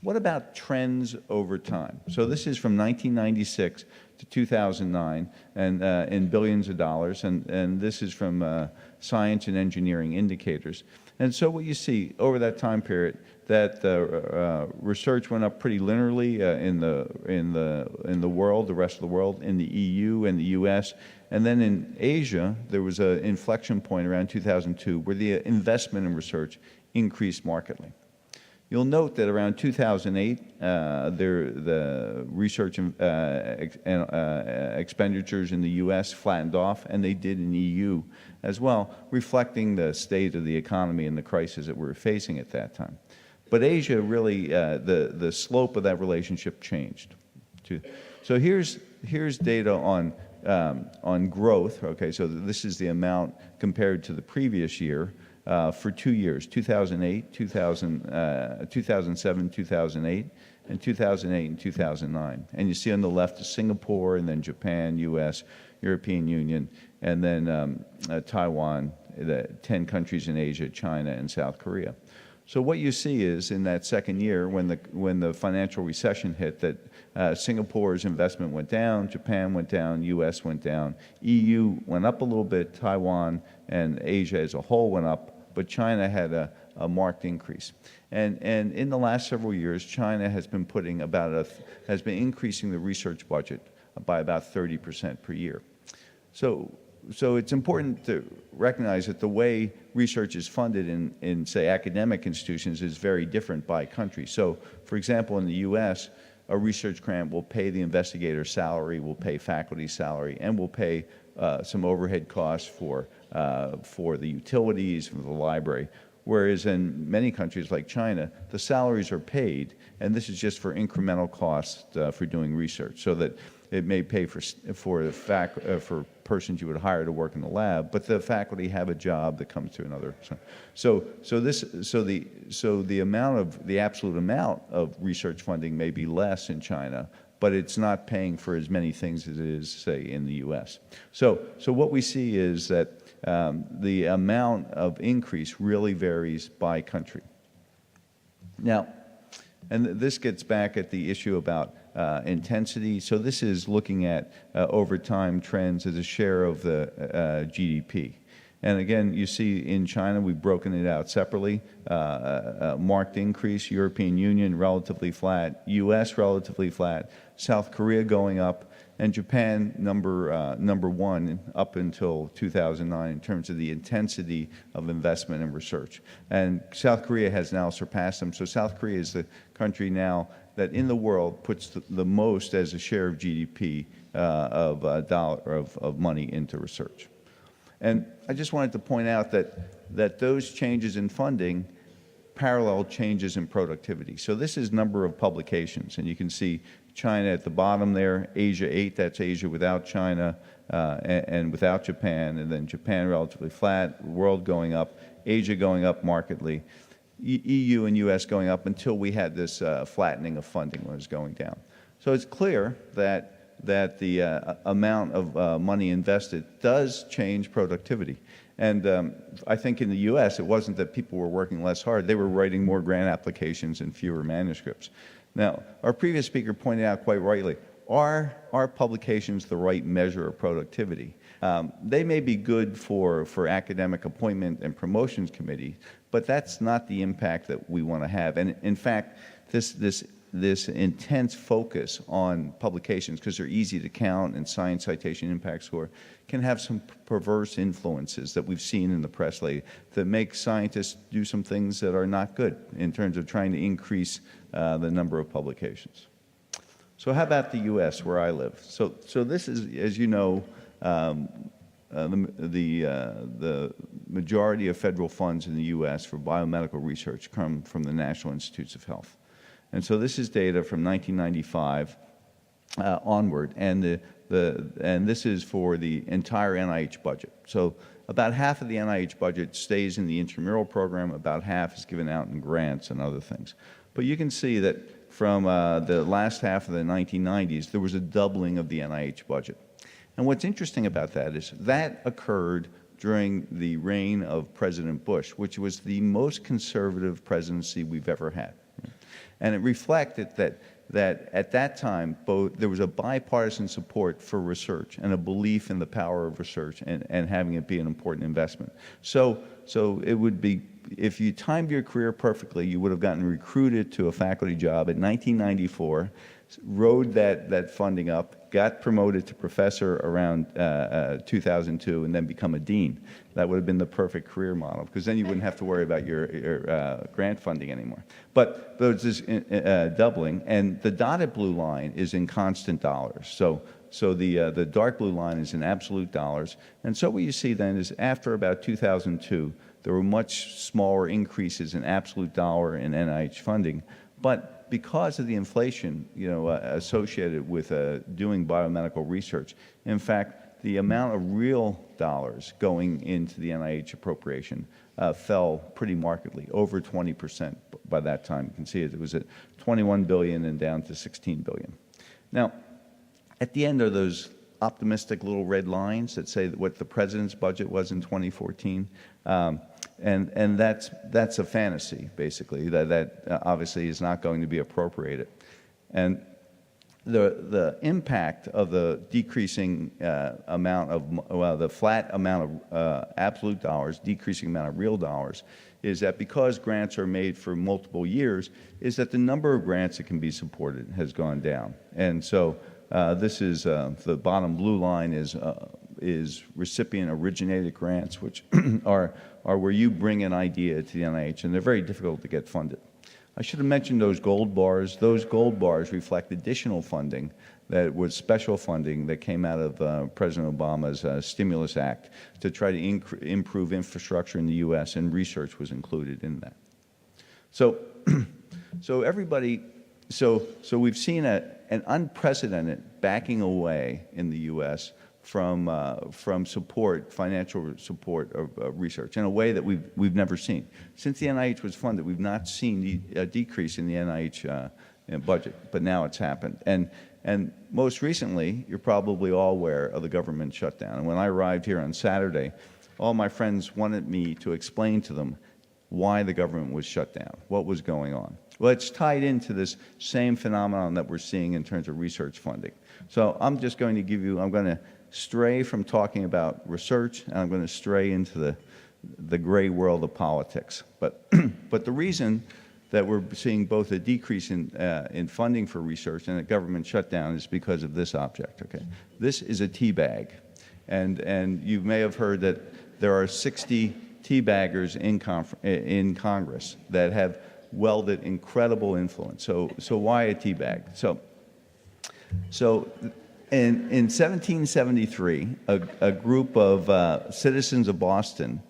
What about trends over time? So this is from 1996 to 2009 and in billions of dollars, and this is from science and engineering indicators. And so what you see over that time period, that research went up pretty linearly in the world, the rest of the world, in the EU and the US. And then in Asia, there was an inflection point around 2002 where the investment in research increased markedly. You'll note that around 2008, the research expenditures in the US flattened off, and they did in the EU as well, reflecting the state of the economy and the crisis that we were facing at that time. But Asia really, the slope of that relationship changed. So here's data on growth. Okay, so this is the amount compared to the previous year for 2 years, 2008, 2007, 2008, and 2008 and 2009. And you see on the left is Singapore, and then Japan, US, European Union, and then Taiwan, the 10 countries in Asia, China, and South Korea. So what you see is in that second year, when the financial recession hit, that Singapore's investment went down, Japan went down, US went down, EU went up a little bit, Taiwan and Asia as a whole went up, but China had a marked increase. And in the last several years, China has been increasing the research budget by about 30% per year. So it's important to recognize that the way research is funded in say, academic institutions is very different by country. So, for example, in the US, a research grant will pay the investigator's salary, will pay faculty salary, and will pay some overhead costs for the utilities, for the library. Whereas in many countries like China, the salaries are paid, and this is just for incremental costs for doing research, so that it may pay for persons you would hire to work in the lab, but the faculty have a job that comes to another. So the absolute amount of research funding may be less in China, but it's not paying for as many things as it is, say, in the U.S. So what we see is that the amount of increase really varies by country. Now, and this gets back at the issue about intensity. So this is looking at over time trends as a share of the GDP. And again, you see in China, we've broken it out separately. Marked increase, European Union relatively flat, US relatively flat, South Korea going up, and Japan number one up until 2009 in terms of the intensity of investment in research. And South Korea has now surpassed them. So South Korea is the country now that in the world puts the most as a share of GDP of money into research. And I just wanted to point out that those changes in funding parallel changes in productivity. So this is number of publications, and you can see China at the bottom there, Asia 8, that's Asia without China and without Japan, and then Japan relatively flat, world going up, Asia going up markedly, EU and US going up until we had this flattening of funding when it was going down. So it's clear that the amount of money invested does change productivity. And I think in the US, it wasn't that people were working less hard. They were writing more grant applications and fewer manuscripts. Now, our previous speaker pointed out quite rightly, are publications the right measure of productivity? They may be good for academic appointment and promotions committee, but that's not the impact that we want to have. And in fact, this intense focus on publications, because they're easy to count and science citation impact score, can have some perverse influences that we've seen in the press lately that make scientists do some things that are not good in terms of trying to increase the number of publications. So how about the U.S., where I live? So this is, as you know, the majority of federal funds in the U.S. for biomedical research come from the National Institutes of Health. And so this is data from 1995 onward, and this is for the entire NIH budget. So about half of the NIH budget stays in the intramural program, about half is given out in grants and other things. But you can see that from the last half of the 1990s, there was a doubling of the NIH budget. And what's interesting about that is that occurred during the reign of President Bush, which was the most conservative presidency we've ever had. And it reflected that at that time, there was a bipartisan support for research and a belief in the power of research and having it be an important investment. So it would be, if you timed your career perfectly, you would have gotten recruited to a faculty job in 1994, rode that funding up, got promoted to professor around 2002, and then become a dean. That would have been the perfect career model, because then you wouldn't have to worry about your grant funding anymore. But there's this doubling, and the dotted blue line is in constant dollars. So the dark blue line is in absolute dollars. And so what you see then is after about 2002, there were much smaller increases in absolute dollar in NIH funding. But because of the inflation, associated with doing biomedical research, in fact, the amount of real dollars going into the NIH appropriation fell pretty markedly, over 20% by that time. You can see it was at 21 billion and down to 16 billion. Now, at the end are those optimistic little red lines that say what the president's budget was in 2014. And that's a fantasy, basically, that obviously is not going to be appropriated. And the impact of the decreasing amount of, the flat amount of absolute dollars, decreasing amount of real dollars, is that because grants are made for multiple years, is that the number of grants that can be supported has gone down. And so this is, the bottom blue line is recipient-originated grants, which are where you bring an idea to the NIH, and they're very difficult to get funded. I should have mentioned those gold bars. Those gold bars reflect additional funding that was special funding that came out of President Obama's Stimulus Act to try to improve infrastructure in the U.S., and research was included in that. So, so we've seen an unprecedented backing away in the U.S. from support, financial support of research in a way that we've never seen. Since the NIH was funded, we've not seen a decrease in the NIH budget, but now it's happened. And most recently, you're probably all aware of the government shutdown. And when I arrived here on Saturday, all my friends wanted me to explain to them why the government was shut down, what was going on. Well, it's tied into this same phenomenon that we're seeing in terms of research funding. So I'm just going to give you, I'm going to stray from talking about research, and I'm going to stray into the gray world of politics. But the reason that we're seeing both a decrease in funding for research and a government shutdown is because of this object. Okay, this is a tea bag, and you may have heard that there are 60 tea baggers in Congress that have wielded incredible influence. So why a tea bag? So in 1773, a group of citizens of Boston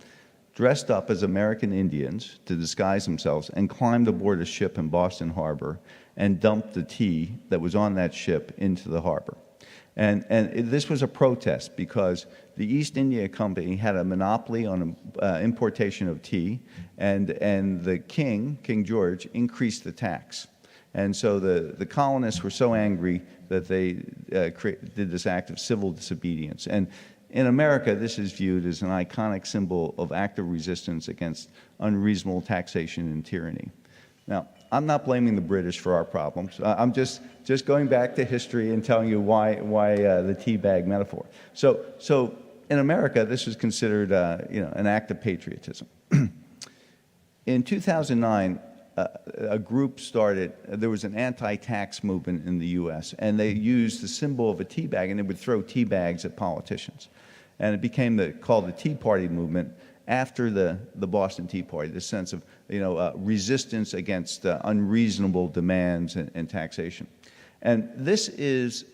dressed up as American Indians to disguise themselves and climbed aboard a ship in Boston Harbor and dumped the tea that was on that ship into the harbor. And this was a protest because the East India Company had a monopoly on importation of tea, and the King George, increased the tax. And so the colonists were so angry that they did this act of civil disobedience. And in America, this is viewed as an iconic symbol of active resistance against unreasonable taxation and tyranny. Now, I'm not blaming the British for our problems. I'm just going back to history and telling you why the tea bag metaphor. So in America, this was considered an act of patriotism. In 2009, a group started, there was an anti-tax movement in the U.S., and they used the symbol of a tea bag, and they would throw tea bags at politicians. And it became called the Tea Party movement after the Boston Tea Party, the sense of resistance against unreasonable demands and taxation. And this is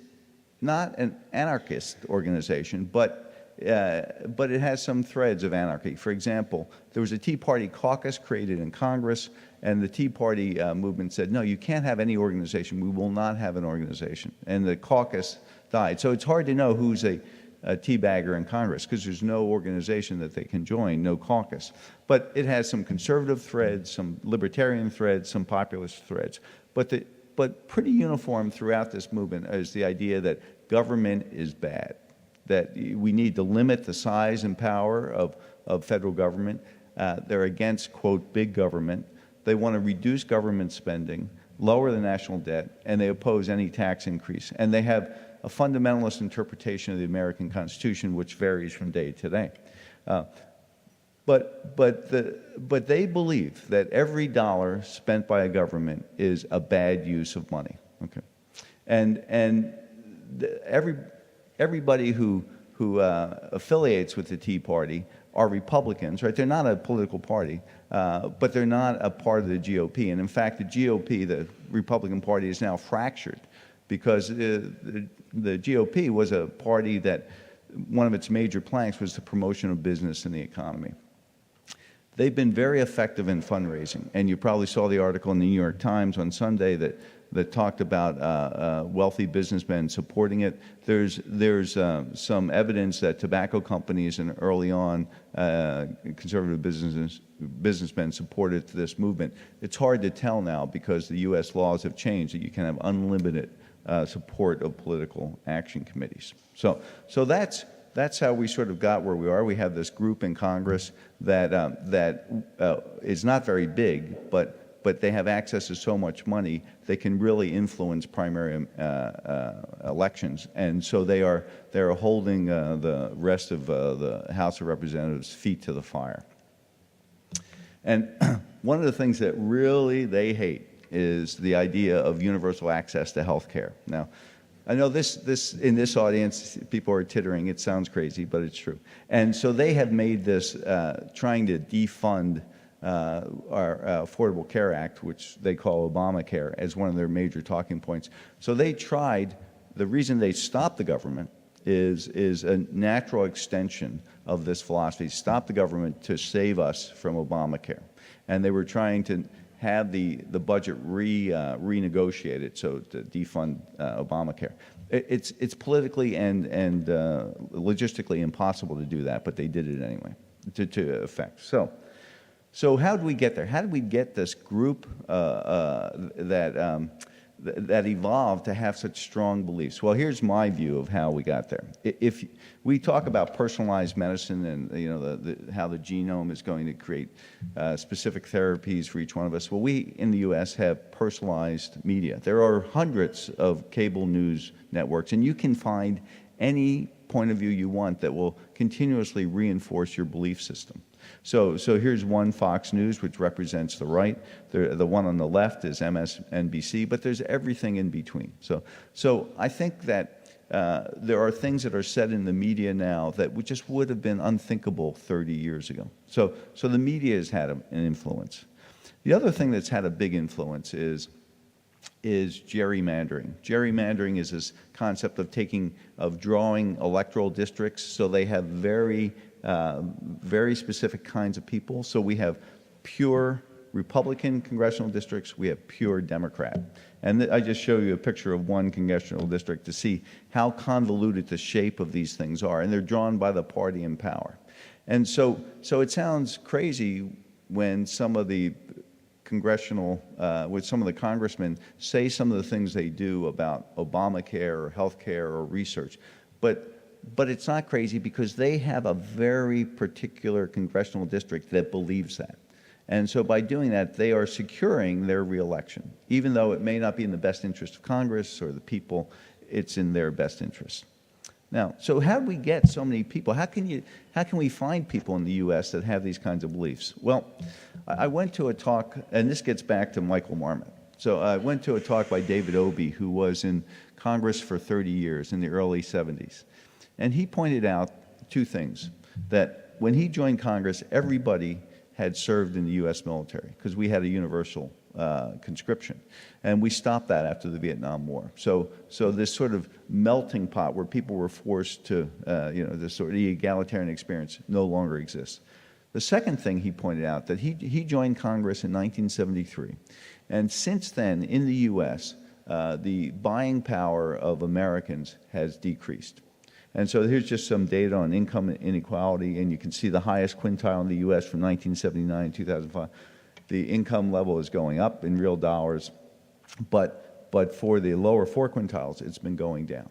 not an anarchist organization, but but it has some threads of anarchy. For example, there was a Tea Party caucus created in Congress, and the Tea Party movement said, no, you can't have any organization. We will not have an organization. And the caucus died. So it's hard to know who's a teabagger in Congress because there's no organization that they can join, no caucus. But it has some conservative threads, some libertarian threads, some populist threads. But pretty uniform throughout this movement is the idea that government is bad, that we need to limit the size and power of federal government. They're against, quote, big government. They want to reduce government spending, lower the national debt, and they oppose any tax increase. And they have a fundamentalist interpretation of the American Constitution, which varies from day to day. But they believe that every dollar spent by a government is a bad use of money. Okay, everybody who affiliates with the Tea Party are Republicans, right? They're not a political party, but they're not a part of the GOP. And in fact, the GOP, the Republican Party, is now fractured because the GOP was a party that one of its major planks was the promotion of business and the economy. They've been very effective in fundraising, and you probably saw the article in the New York Times on Sunday that talked about wealthy businessmen supporting it. There's some evidence that tobacco companies and early on conservative businessmen supported this movement. It's hard to tell now because the U.S. laws have changed that you can have unlimited support of political action committees. So that's how we sort of got where we are. We have this group in Congress that is not very big, but they have access to so much money, they can really influence primary elections. And so they're holding the rest of the House of Representatives' feet to the fire. And one of the things that really they hate is the idea of universal access to health care. Now, I know in this audience, people are tittering. It sounds crazy, but it's true. And so they have made this trying to defund our Affordable Care Act, which they call Obamacare, as one of their major talking points. So they tried, the reason they stopped the government is a natural extension of this philosophy, stop the government to save us from Obamacare. And they were trying to have the budget renegotiated, so to defund Obamacare. It's politically and logistically impossible to do that, but they did it anyway to effect. So how did we get there? How did we get this group that evolved to have such strong beliefs? Well, here's my view of how we got there. If we talk about personalized medicine and how the genome is going to create specific therapies for each one of us, well, we in the U.S. have personalized media. There are hundreds of cable news networks, and you can find any point of view you want that will continuously reinforce your belief system. So here's one, Fox News, which represents the right. The one on the left is MSNBC, but there's everything in between. So I think that there are things that are said in the media now that just would have been unthinkable 30 years ago. So the media has had an influence. The other thing that's had a big influence is gerrymandering. Gerrymandering is this concept of drawing electoral districts so they have very specific kinds of people. So we have pure Republican congressional districts, we have pure Democrat. And I just show you a picture of one congressional district to see how convoluted the shape of these things are. And they're drawn by the party in power. And so it sounds crazy when some of the with some of the congressmen say some of the things they do about Obamacare or healthcare or research. But it's not crazy because they have a very particular congressional district that believes that. And so by doing that, they are securing their reelection. Even though it may not be in the best interest of Congress or the people, it's in their best interest. Now, so how do we get so many people? How can we find people in the U.S. that have these kinds of beliefs? Well, I went to a talk, and this gets back to Michael Marmot. So I went to a talk by David Obey, who was in Congress for 30 years in the early 70s. And he pointed out two things, that when he joined Congress, everybody had served in the U.S. military because we had a universal conscription. And we stopped that after the Vietnam War. So this sort of melting pot where people were forced to, this sort of egalitarian experience no longer exists. The second thing he pointed out, that he joined Congress in 1973. And since then, in the U.S., the buying power of Americans has decreased. And so here's just some data on income inequality, and you can see the highest quintile in the U.S. from 1979 to 2005. The income level is going up in real dollars, but for the lower four quintiles, it's been going down.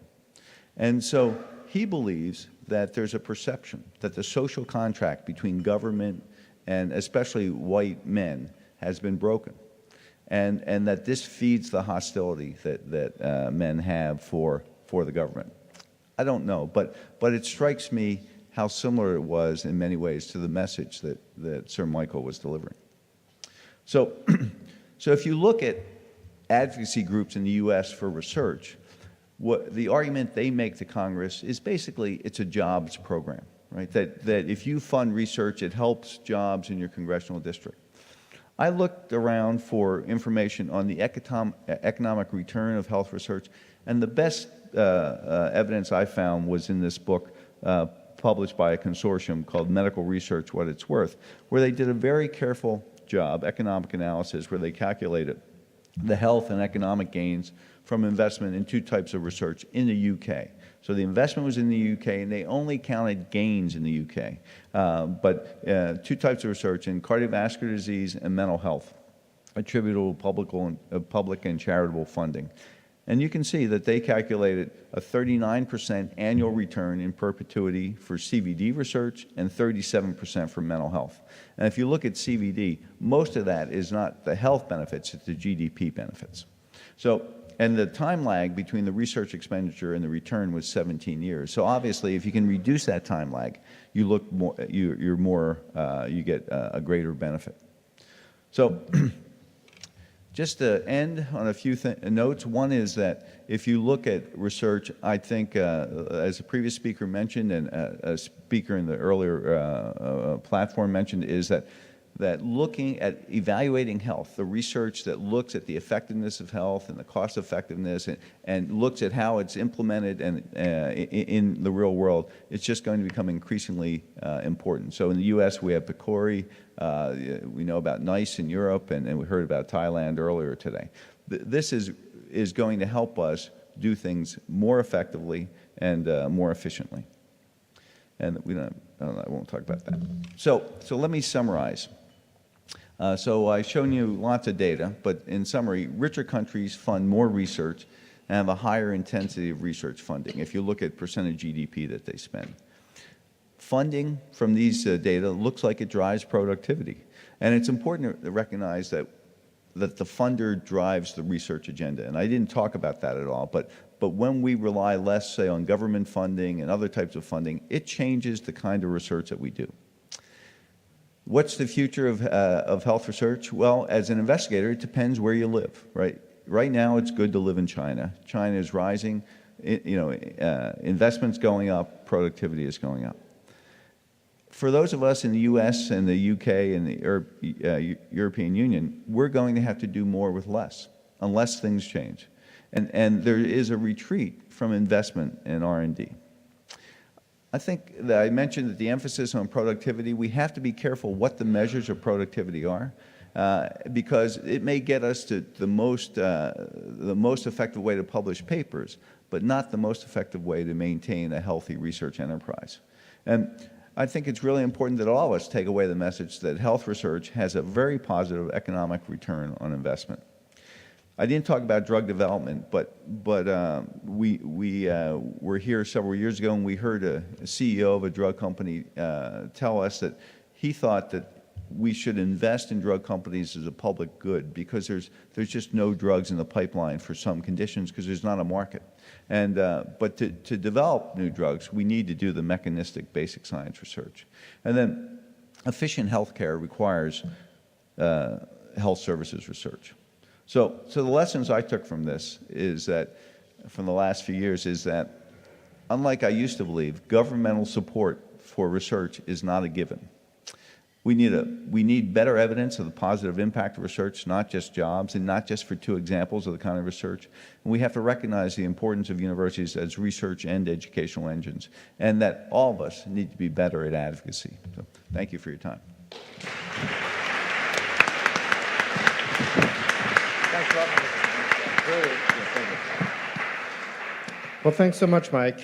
And so he believes that there's a perception that the social contract between government and especially white men has been broken, and that this feeds the hostility that men have for the government. I don't know, but it strikes me how similar it was in many ways to the message that Sir Michael was delivering. So if you look at advocacy groups in the U.S. for research, the argument they make to Congress is basically it's a jobs program, right? That if you fund research, it helps jobs in your congressional district. I looked around for information on the economic return of health research, and the best evidence I found was in this book published by a consortium called Medical Research, What It's Worth, where they did a very careful job, economic analysis, where they calculated the health and economic gains from investment in two types of research in the UK. So the investment was in the UK, and they only counted gains in the UK. But two types of research in cardiovascular disease and mental health, attributable public and charitable funding. And you can see that they calculated a 39% annual return in perpetuity for CVD research and 37% for mental health. And if you look at CVD, most of that is not the health benefits, it's the GDP benefits. So, and the time lag between the research expenditure and the return was 17 years. So obviously, if you can reduce that time lag, you look more, you get a greater benefit. So. Just to end on a few notes, one is that if you look at research, I think, as a previous speaker mentioned and a speaker in the earlier platform mentioned, is that looking at evaluating health, the research that looks at the effectiveness of health and the cost effectiveness and looks at how it's implemented and in the real world, it's just going to become increasingly important. So in the U.S., we have PCORI. We know about NICE in Europe, and we heard about Thailand earlier today. This is going to help us do things more effectively and more efficiently. And I won't talk about that. So let me summarize. So I've shown you lots of data, but in summary, richer countries fund more research and have a higher intensity of research funding if you look at percent of GDP that they spend. Funding from these data looks like it drives productivity. And it's important to recognize that the funder drives the research agenda. And I didn't talk about that at all, but when we rely less, say, on government funding and other types of funding, it changes the kind of research that we do. What's the future of health research? Well, as an investigator, it depends where you live, right? Right now, it's good to live in China. China is rising, investment's going up, productivity is going up. For those of us in the US and the UK and the European Union, we're going to have to do more with less, unless things change. And there is a retreat from investment in R&D. I think that I mentioned that the emphasis on productivity, we have to be careful what the measures of productivity are, because it may get us to the most effective way to publish papers, but not the most effective way to maintain a healthy research enterprise. And I think it's really important that all of us take away the message that health research has a very positive economic return on investment. I didn't talk about drug development, but we were here several years ago, and we heard a CEO of a drug company tell us that he thought that we should invest in drug companies as a public good because there's just no drugs in the pipeline for some conditions because there's not a market. And but to develop new drugs, we need to do the mechanistic basic science research. And then efficient healthcare requires health services research. So the lessons I took from this is that, from the last few years, is that, unlike I used to believe, governmental support for research is not a given. We need better evidence of the positive impact of research, not just jobs, and not just for 2 examples of the kind of research. And we have to recognize the importance of universities as research and educational engines, and that all of us need to be better at advocacy. So, thank you for your time. Thanks a lot. Well, thanks so much, Mike.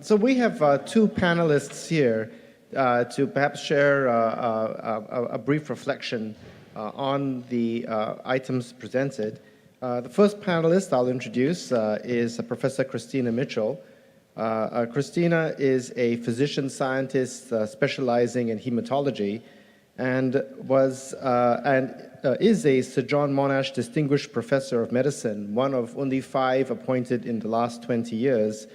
So we have 2 panelists here to perhaps share a brief reflection on the items presented. The first panelist I'll introduce is Professor Christina Mitchell. Christina is a physician scientist specializing in hematology and is a Sir John Monash Distinguished Professor of Medicine, one of only 5 appointed in the last 20 years,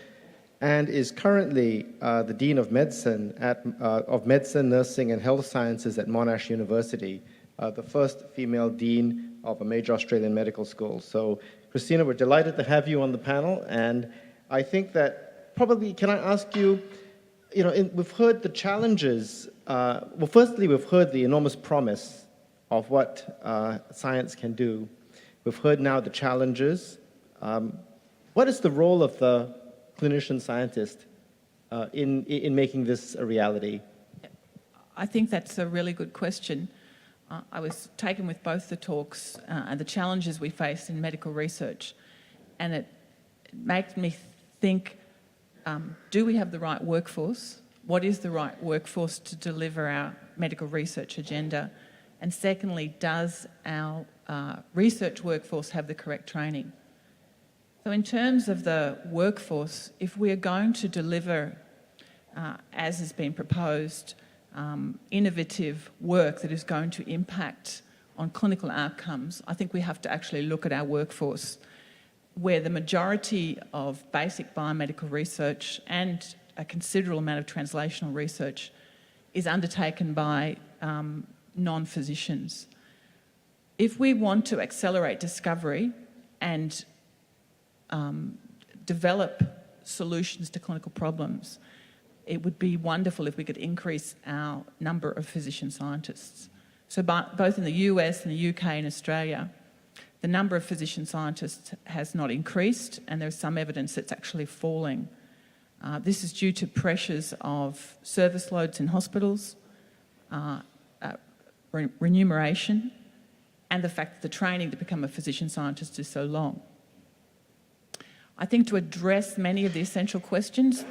and is currently the Dean of Medicine, Nursing and Health Sciences at Monash University, the first female dean of a major Australian medical school. So, Christina, we're delighted to have you on the panel, and I think that probably, can I ask you, we've heard the challenges. Well, firstly, we've heard the enormous promise of what science can do. We've heard now the challenges. What is the role of the clinician scientist in making this a reality? I think that's a really good question. I was taken with both the talks and the challenges we face in medical research, and it makes me think, do we have the right workforce? What is the right workforce to deliver our medical research agenda? And secondly, does our research workforce have the correct training? So in terms of the workforce, if we are going to deliver, as has been proposed, innovative work that is going to impact on clinical outcomes, I think we have to actually look at our workforce, where the majority of basic biomedical research and a considerable amount of translational research is undertaken by non-physicians. If we want to accelerate discovery and develop solutions to clinical problems, it would be wonderful if we could increase our number of physician scientists. So both in the US and the UK and Australia, the number of physician scientists has not increased, and there's some evidence it's actually falling. This is due to pressures of service loads in hospitals, remuneration, and the fact that the training to become a physician scientist is so long. I think to address many of the essential questions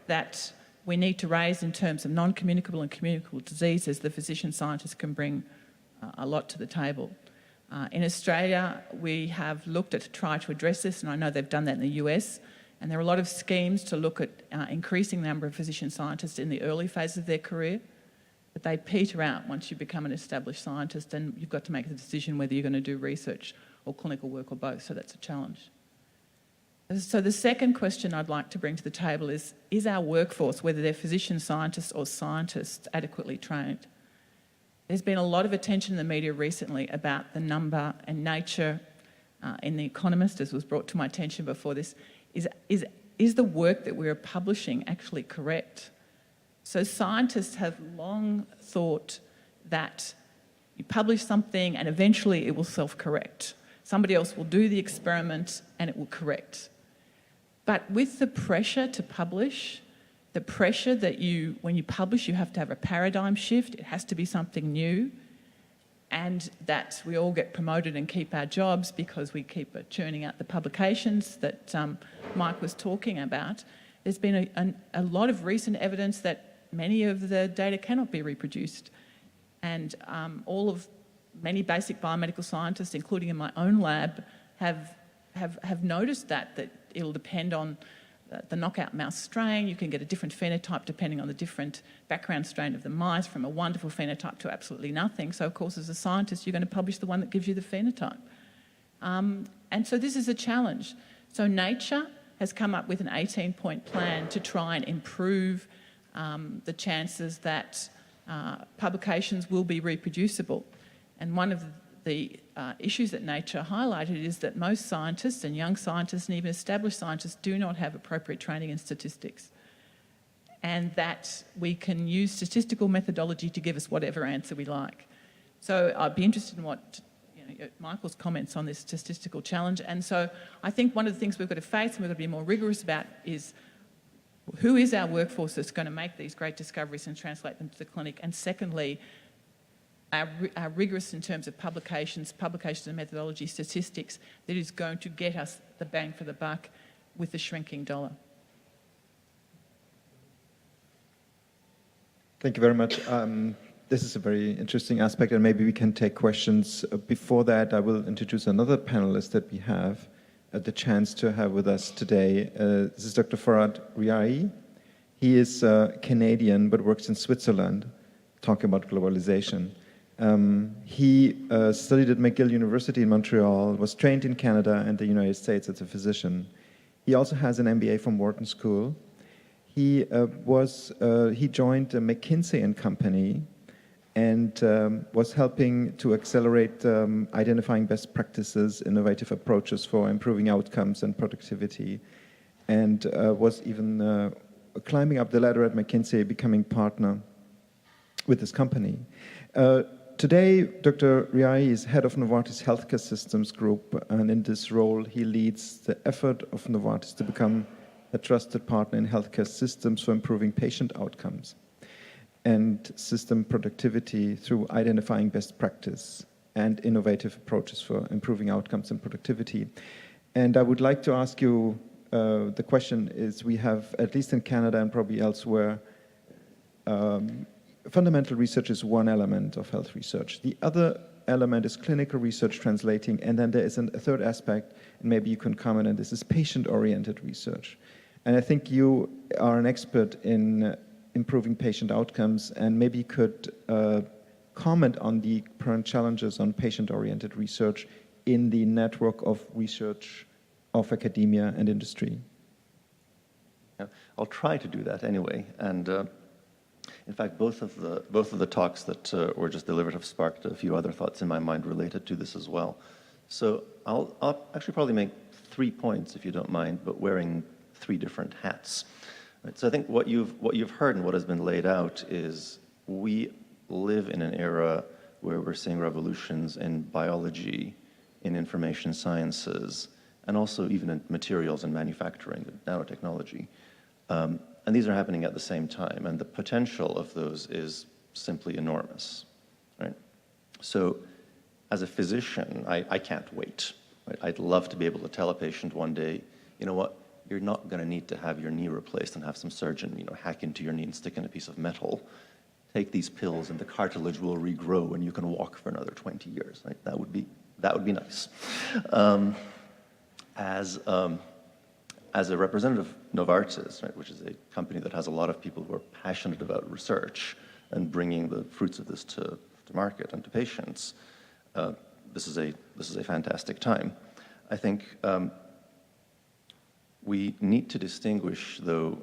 that we need to raise in terms of non-communicable and communicable diseases, the physician scientists can bring a lot to the table. In Australia, we have looked at try to address this, and I know they've done that in the US, and there are a lot of schemes to look at increasing the number of physician scientists in the early phase of their career, but they peter out once you become an established scientist, and you've got to make the decision whether you're going to do research or clinical work or both, so that's a challenge. So the second question I'd like to bring to the table is our workforce, whether they're physician scientists or scientists, adequately trained? There's been a lot of attention in the media recently about the number and nature in The Economist, as was brought to my attention before this, is the work that we're publishing actually correct? So scientists have long thought that you publish something and eventually it will self-correct. Somebody else will do the experiment and it will correct. But with the pressure to publish, the pressure that when you publish, you have to have a paradigm shift, it has to be something new, and that we all get promoted and keep our jobs because we keep churning out the publications that Mike was talking about. There's been a lot of recent evidence that many of the data cannot be reproduced. And many basic biomedical scientists, including in my own lab, have noticed that it'll depend on the knockout mouse strain. You can get a different phenotype depending on the different background strain of the mice, from a wonderful phenotype to absolutely nothing. So, of course, as a scientist, you're going to publish the one that gives you the phenotype. And so this is a challenge. So Nature has come up with an 18-point plan to try and improve the chances that publications will be reproducible. And one of the issues that Nature highlighted is that most scientists and young scientists and even established scientists do not have appropriate training in statistics. and that we can use statistical methodology to give us whatever answer we like. So I'd be interested in what Michael's comments on this statistical challenge. And so I think one of the things we've got to face and we've got to be more rigorous about is who is our workforce that's going to make these great discoveries and translate them to the clinic? And secondly, are rigorous in terms of publications and methodology, statistics, that is going to get us the bang for the buck with the shrinking dollar. Thank you very much. This is a very interesting aspect, and maybe we can take questions. Before that, I will introduce another panelist that we have the chance to have with us today. This is Dr. Farhad Riai. He is Canadian but works in Switzerland, talking about globalization. He studied at McGill University in Montreal, was trained in Canada and the United States as a physician. He also has an MBA from Wharton School. He joined McKinsey & Company and was helping to accelerate identifying best practices, innovative approaches for improving outcomes and productivity, and was even climbing up the ladder at McKinsey, becoming partner with this company. Today, Dr. Riai is head of Novartis Healthcare Systems Group, and in this role, he leads the effort of Novartis to become a trusted partner in healthcare systems for improving patient outcomes and system productivity through identifying best practice and innovative approaches for improving outcomes and productivity. And I would like to ask you, the question is, we have, at least in Canada and probably elsewhere, fundamental research is one element of health research. The other element is clinical research translating, and then there is a third aspect, and maybe you can comment on this, is patient-oriented research. And I think you are an expert in improving patient outcomes, and maybe you could comment on the current challenges on patient-oriented research in the network of research of academia and industry. Yeah, I'll try to do that anyway. And in fact, both of the talks that were just delivered have sparked a few other thoughts in my mind related to this as well. So I'll actually probably make 3 points, if you don't mind, but wearing 3 different hats. Right, so I think what you've heard and what has been laid out is we live in an era where we're seeing revolutions in biology, in information sciences, and also even in materials and manufacturing, nanotechnology. And these are happening at the same time, and the potential of those is simply enormous. Right? So as a physician, I can't wait. Right? I'd love to be able to tell a patient one day, you know what, you're not going to need to have your knee replaced and have some surgeon, hack into your knee and stick in a piece of metal. Take these pills and the cartilage will regrow and you can walk for another 20 years. Right? That would be nice. As a representative of Novartis, right, which is a company that has a lot of people who are passionate about research and bringing the fruits of this to market and to patients, this is a fantastic time. I think we need to distinguish, though,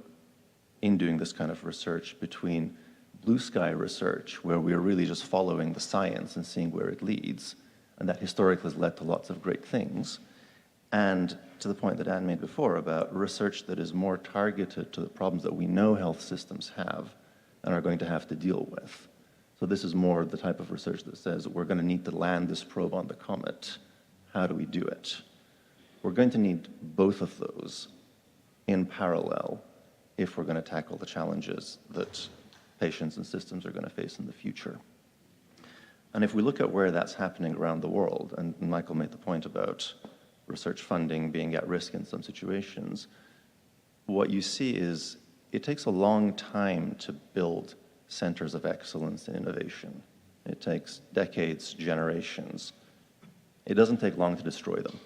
in doing this kind of research between blue sky research, where we're really just following the science and seeing where it leads, and that historically has led to lots of great things, and to the point that Anne made before about research that is more targeted to the problems that we know health systems have and are going to have to deal with. So this is more the type of research that says we're going to need to land this probe on the comet. How do we do it? We're going to need both of those in parallel if we're going to tackle the challenges that patients and systems are going to face in the future. And if we look at where that's happening around the world, and Michael made the point about research funding being at risk in some situations, what you see is it takes a long time to build centers of excellence in innovation. It takes decades, generations. It doesn't take long to destroy them.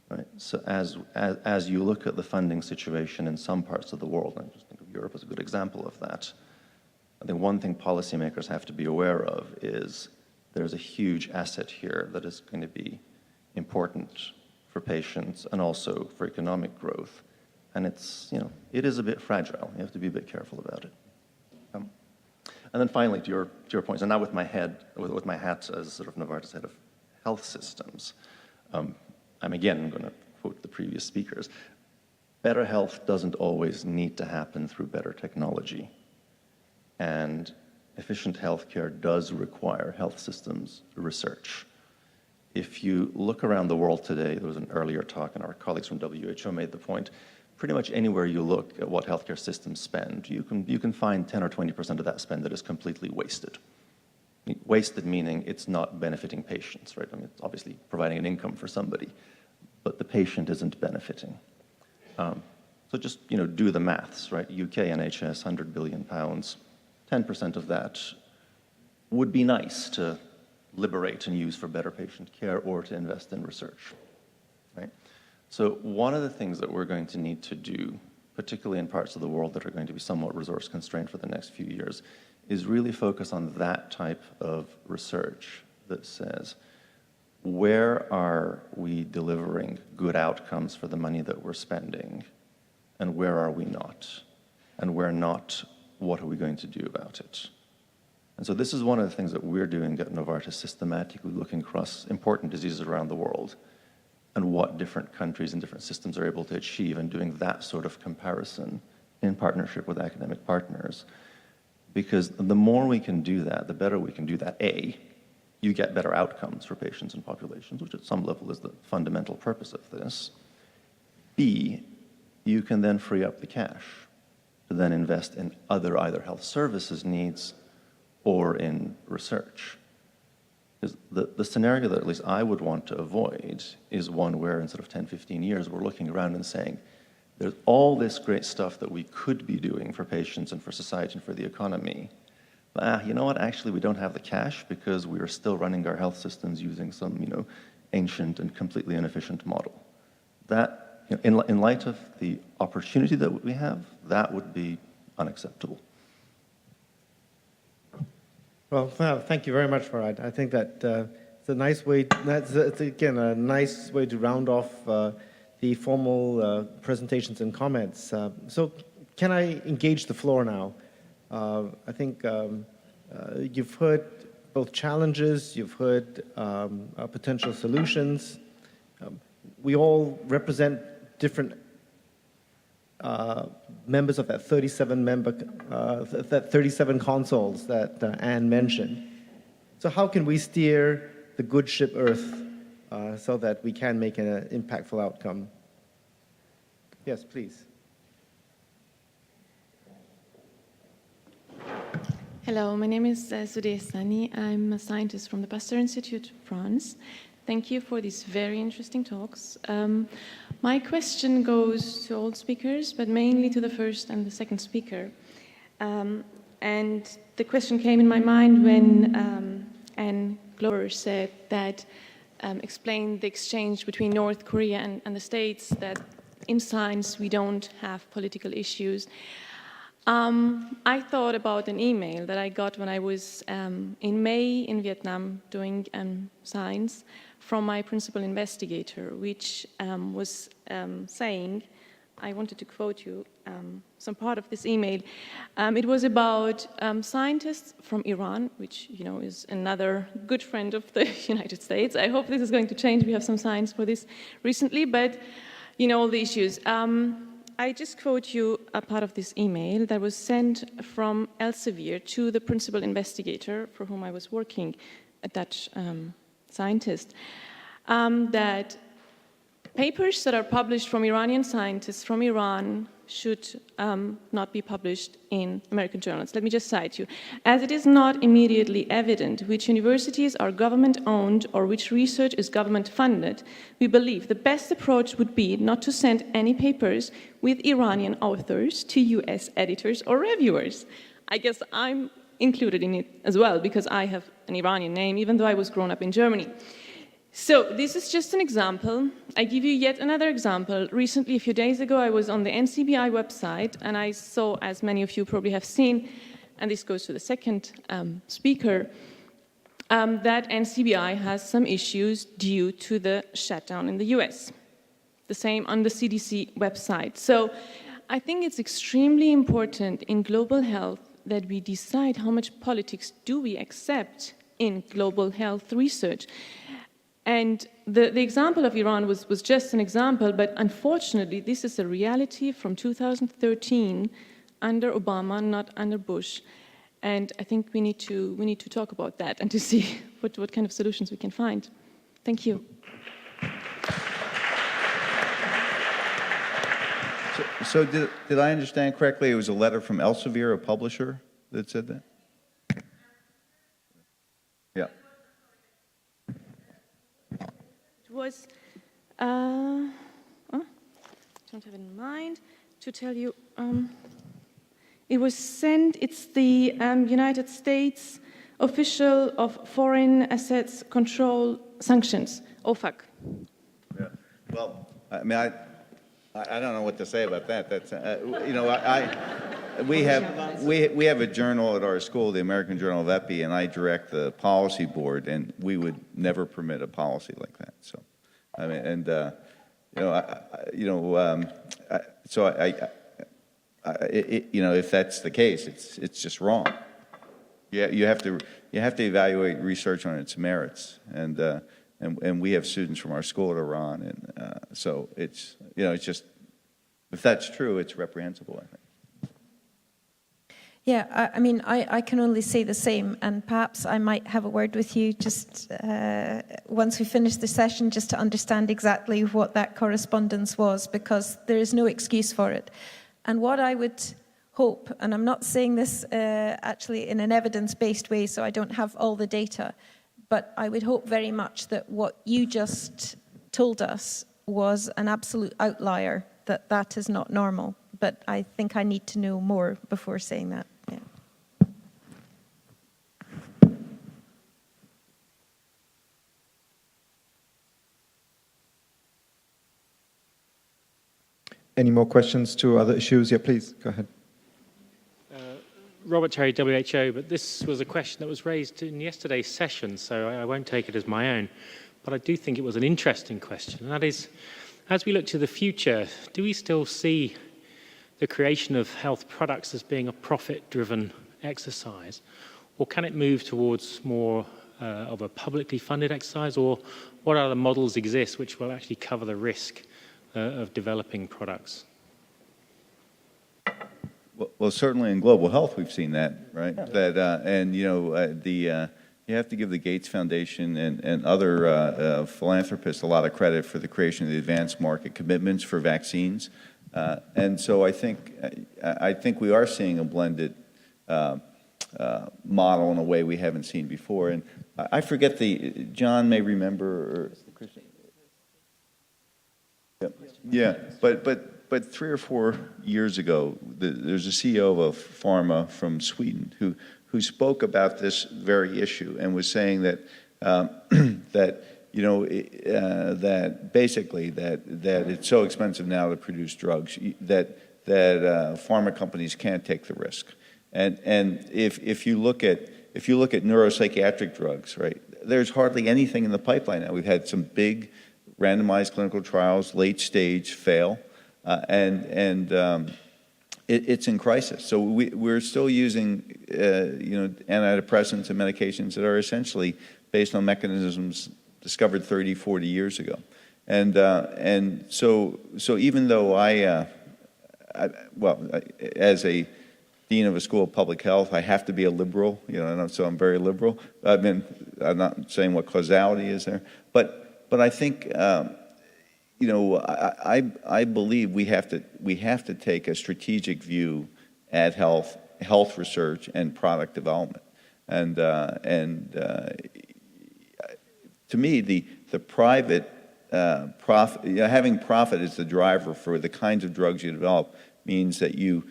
Right? So as you look at the funding situation in some parts of the world, and I just think of Europe as a good example of that, I think one thing policymakers have to be aware of is there's a huge asset here that is going to be important for patients and also for economic growth. And it is a bit fragile. You have to be a bit careful about it. And then finally, to your points, and now with my hat as sort of Novartis head of health systems, I'm again going to quote the previous speakers. better health doesn't always need to happen through better technology. And efficient healthcare does require health systems research. If you look around the world today, there was an earlier talk, and our colleagues from WHO made the point, pretty much anywhere you look at what healthcare systems spend, you can find 10 or 20% of that spend that is completely wasted. Wasted meaning it's not benefiting patients, right? I mean, it's obviously providing an income for somebody, but the patient isn't benefiting. So just, do the maths, right? UK NHS, £100 billion, 10% of that would be nice to liberate and use for better patient care or to invest in research, right? So one of the things that we're going to need to do, particularly in parts of the world that are going to be somewhat resource constrained for the next few years, is really focus on that type of research that says, where are we delivering good outcomes for the money that we're spending, and where are we not? And where not, what are we going to do about it? And so this is one of the things that we're doing at Novartis, systematically looking across important diseases around the world and what different countries and different systems are able to achieve, and doing that sort of comparison in partnership with academic partners. Because the more we can do that, the better we can do that. A, you get better outcomes for patients and populations, which at some level is the fundamental purpose of this. B, you can then free up the cash to then invest in other either health services needs or in research. Because the scenario that at least I would want to avoid is one where instead of 10, 15 years, we're looking around and saying, there's all this great stuff that we could be doing for patients and for society and for the economy. But you know what, actually we don't have the cash because we are still running our health systems using some, ancient and completely inefficient model. That, in light of the opportunity that we have, that would be unacceptable. Well, thank you very much for that. I think that it's a nice way, it's again a nice way to round off the formal presentations and comments. So can I engage the floor now? I think you've heard both challenges, you've heard potential solutions. We all represent different members of that 37 consoles that Anne mentioned. So how can we steer the good ship Earth so that we can make an impactful outcome? Yes, please. Hello, my name is Zoudeh Sani. I'm a scientist from the Pasteur Institute, France. Thank you for these very interesting talks. My question goes to all speakers, but mainly to the first and the second speaker. And the question came in my mind when Anne Glover said that, explained the exchange between North Korea and the States, that in science we don't have political issues. I thought about an email that I got when I was in May in Vietnam doing science from my principal investigator, which was saying, I wanted to quote you some part of this email. It was about scientists from Iran, which is another good friend of the United States. I hope this is going to change. We have some science for this recently, but all the issues. I just quote you a part of this email that was sent from Elsevier to the principal investigator for whom I was working, a Dutch scientist, that papers that are published from Iranian scientists from Iran should not be published in American journals. Let me just cite you. As it is not immediately evident which universities are government-owned or which research is government-funded, we believe the best approach would be not to send any papers with Iranian authors to US editors or reviewers. I guess I'm included in it as well because I have an Iranian name, even though I was grown up in Germany. So this is just an example. I give you yet another example. Recently, a few days ago, I was on the NCBI website, and I saw, as many of you probably have seen, and this goes to the second speaker, that NCBI has some issues due to the shutdown in the US. The same on the CDC website. So I think it's extremely important in global health that we decide how much politics do we accept in global health research. And the example of Iran was just an example, but unfortunately, this is a reality from 2013 under Obama, not under Bush. And I think we need to talk about that and to see what kind of solutions we can find. Thank you. So did I understand correctly? It was a letter from Elsevier, a publisher, that said that? Yeah. It was, don't have it in mind to tell you. It was sent, it's the United States Official of Foreign Assets Control Sanctions, OFAC. Yeah. Well, I mean, I don't know what to say about that. That's you know, we have a journal at our school, the American Journal of Epi, and I direct the policy board, and we would never permit a policy like that. So, I mean, and you know, if that's the case, it's just wrong. Yeah, you have to evaluate research on its merits, and we have students from our school at Iran, and so it's, you know, it's just, if that's true, it's reprehensible, I think. Yeah, I mean, I can only say the same, and perhaps I might have a word with you just once we finish the session, just to understand exactly what that correspondence was, because there is no excuse for it. And what I would hope, and I'm not saying this actually in an evidence-based way, so I don't have all the data, but I would hope very much that what you just told us was an absolute outlier, that is not normal. But I think I need to know more before saying that. Yeah. Any more questions to other issues? Yeah, please, go ahead. Robert Terry, WHO, but this was a question that was raised in yesterday's session, so I won't take it as my own. But I do think it was an interesting question, and that is, as we look to the future, do we still see the creation of health products as being a profit-driven exercise, or can it move towards more of a publicly funded exercise, or what other models exist which will actually cover the risk of developing products? Well, certainly in global health, we've seen that, right? Yeah. That and you know, you have to give the Gates Foundation and other philanthropists a lot of credit for the creation of the advanced market commitments for vaccines, and so I think we are seeing a blended model in a way we haven't seen before. And I forget John may remember, or yeah, but 3 or 4 years ago, there's a CEO of a pharma from Sweden who spoke about this very issue and was saying that that you know that basically that it's so expensive now to produce drugs that pharma companies can't take the risk. And if you look at neuropsychiatric drugs, right, there's hardly anything in the pipeline now. We've had some big randomized clinical trials, late stage, fail. It's in crisis. So we're still using antidepressants and medications that are essentially based on mechanisms discovered 30, 40 years ago. And so even though as a dean of a school of public health, I have to be a liberal, so I'm very liberal. I'm not saying what causality is there, but I think. I believe we have to take a strategic view at health research and product development, and to me the private profit, having profit as the driver for the kinds of drugs you develop means that you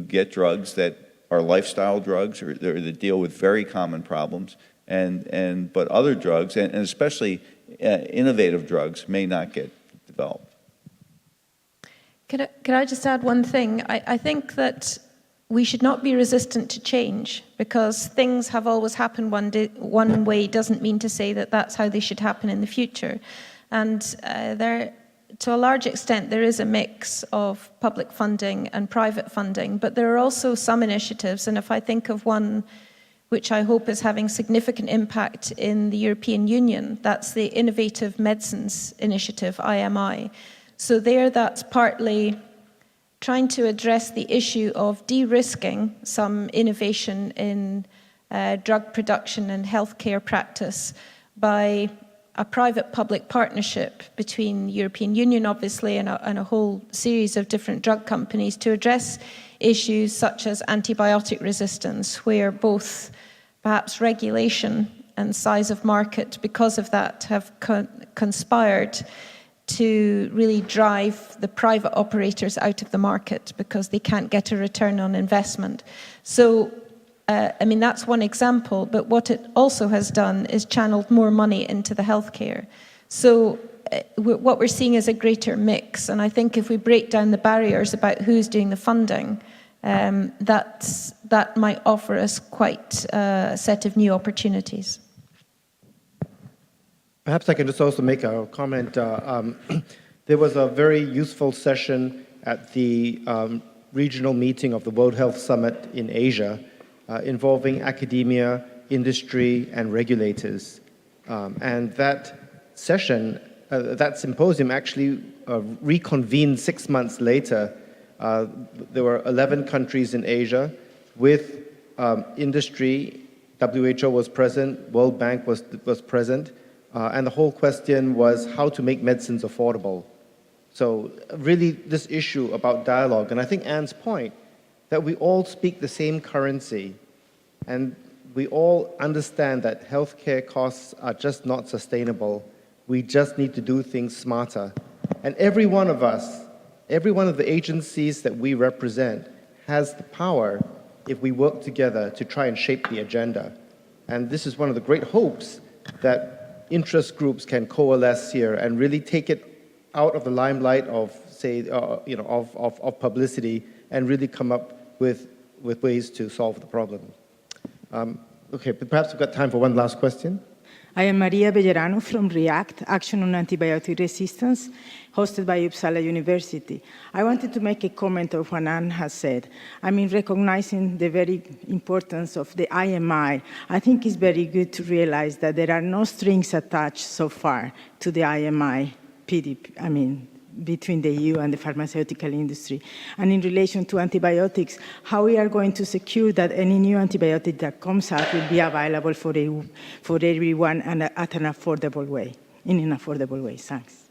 get drugs that are lifestyle drugs or that deal with very common problems, but other drugs and especially innovative drugs may not get developed. Could I just add one thing? I think that we should not be resistant to change, because things have always happened one way doesn't mean to say that that's how they should happen in the future. And to a large extent, there is a mix of public funding and private funding, but there are also some initiatives, and if I think of one which I hope is having significant impact in the European Union. That's the Innovative Medicines Initiative, IMI. So there, that's partly trying to address the issue of de-risking some innovation in drug production and healthcare practice by a private-public partnership between the European Union, obviously, and a whole series of different drug companies to address issues such as antibiotic resistance, where both perhaps regulation and size of market, because of that, have conspired to really drive the private operators out of the market because they can't get a return on investment. So, I mean, that's one example, but what it also has done is channeled more money into the healthcare. So what we're seeing is a greater mix, and I think if we break down the barriers about who's doing the funding, that might offer us quite a set of new opportunities. Perhaps I can just also make a comment. There was a very useful session at the regional meeting of the World Health Summit in Asia involving academia, industry, and regulators. And that session, that symposium actually reconvened 6 months later. There were 11 countries in Asia with industry. WHO was present, World Bank was present, and the whole question was how to make medicines affordable. So really this issue about dialogue, and I think Anne's point, that we all speak the same currency, and we all understand that healthcare costs are just not sustainable. We just need to do things smarter. And every one of us, every one of the agencies that we represent has the power, if we work together, to try and shape the agenda. And this is one of the great hopes, that interest groups can coalesce here and really take it out of the limelight of, say, of publicity, and really come up with ways to solve the problem. Okay, but perhaps we've got time for one last question. I am Maria Bellerano from REACT, Action on Antibiotic Resistance, hosted by Uppsala University. I wanted to make a comment of what Anne has said. I mean, recognizing the very importance of the IMI, I think it's very good to realize that there are no strings attached so far to the IMI PDP, between the EU and the pharmaceutical industry. And in relation to antibiotics, how we are going to secure that any new antibiotic that comes out will be available for everyone and at an affordable way, in an affordable way. Thanks.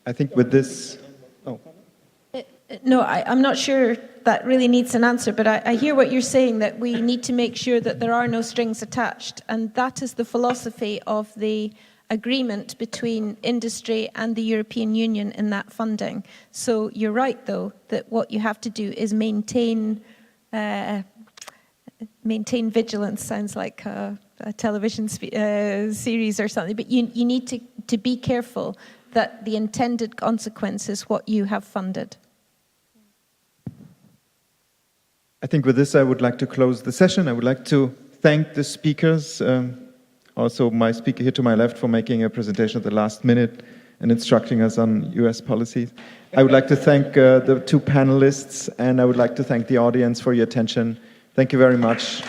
I think with this... Oh. No, I'm not sure that really needs an answer, but I hear what you're saying, that we need to make sure that there are no strings attached, and that is the philosophy of the agreement between industry and the European Union in that funding. So you're right, though, that what you have to do is maintain vigilance. Sounds like a television series or something, but you need to be careful that the intended consequence is what you have funded. I think with this I would like to close the session. I would like to thank the speakers, also my speaker here to my left, for making a presentation at the last minute and instructing us on US policies. I would like to thank the two panelists, and I would like to thank the audience for your attention. Thank you very much.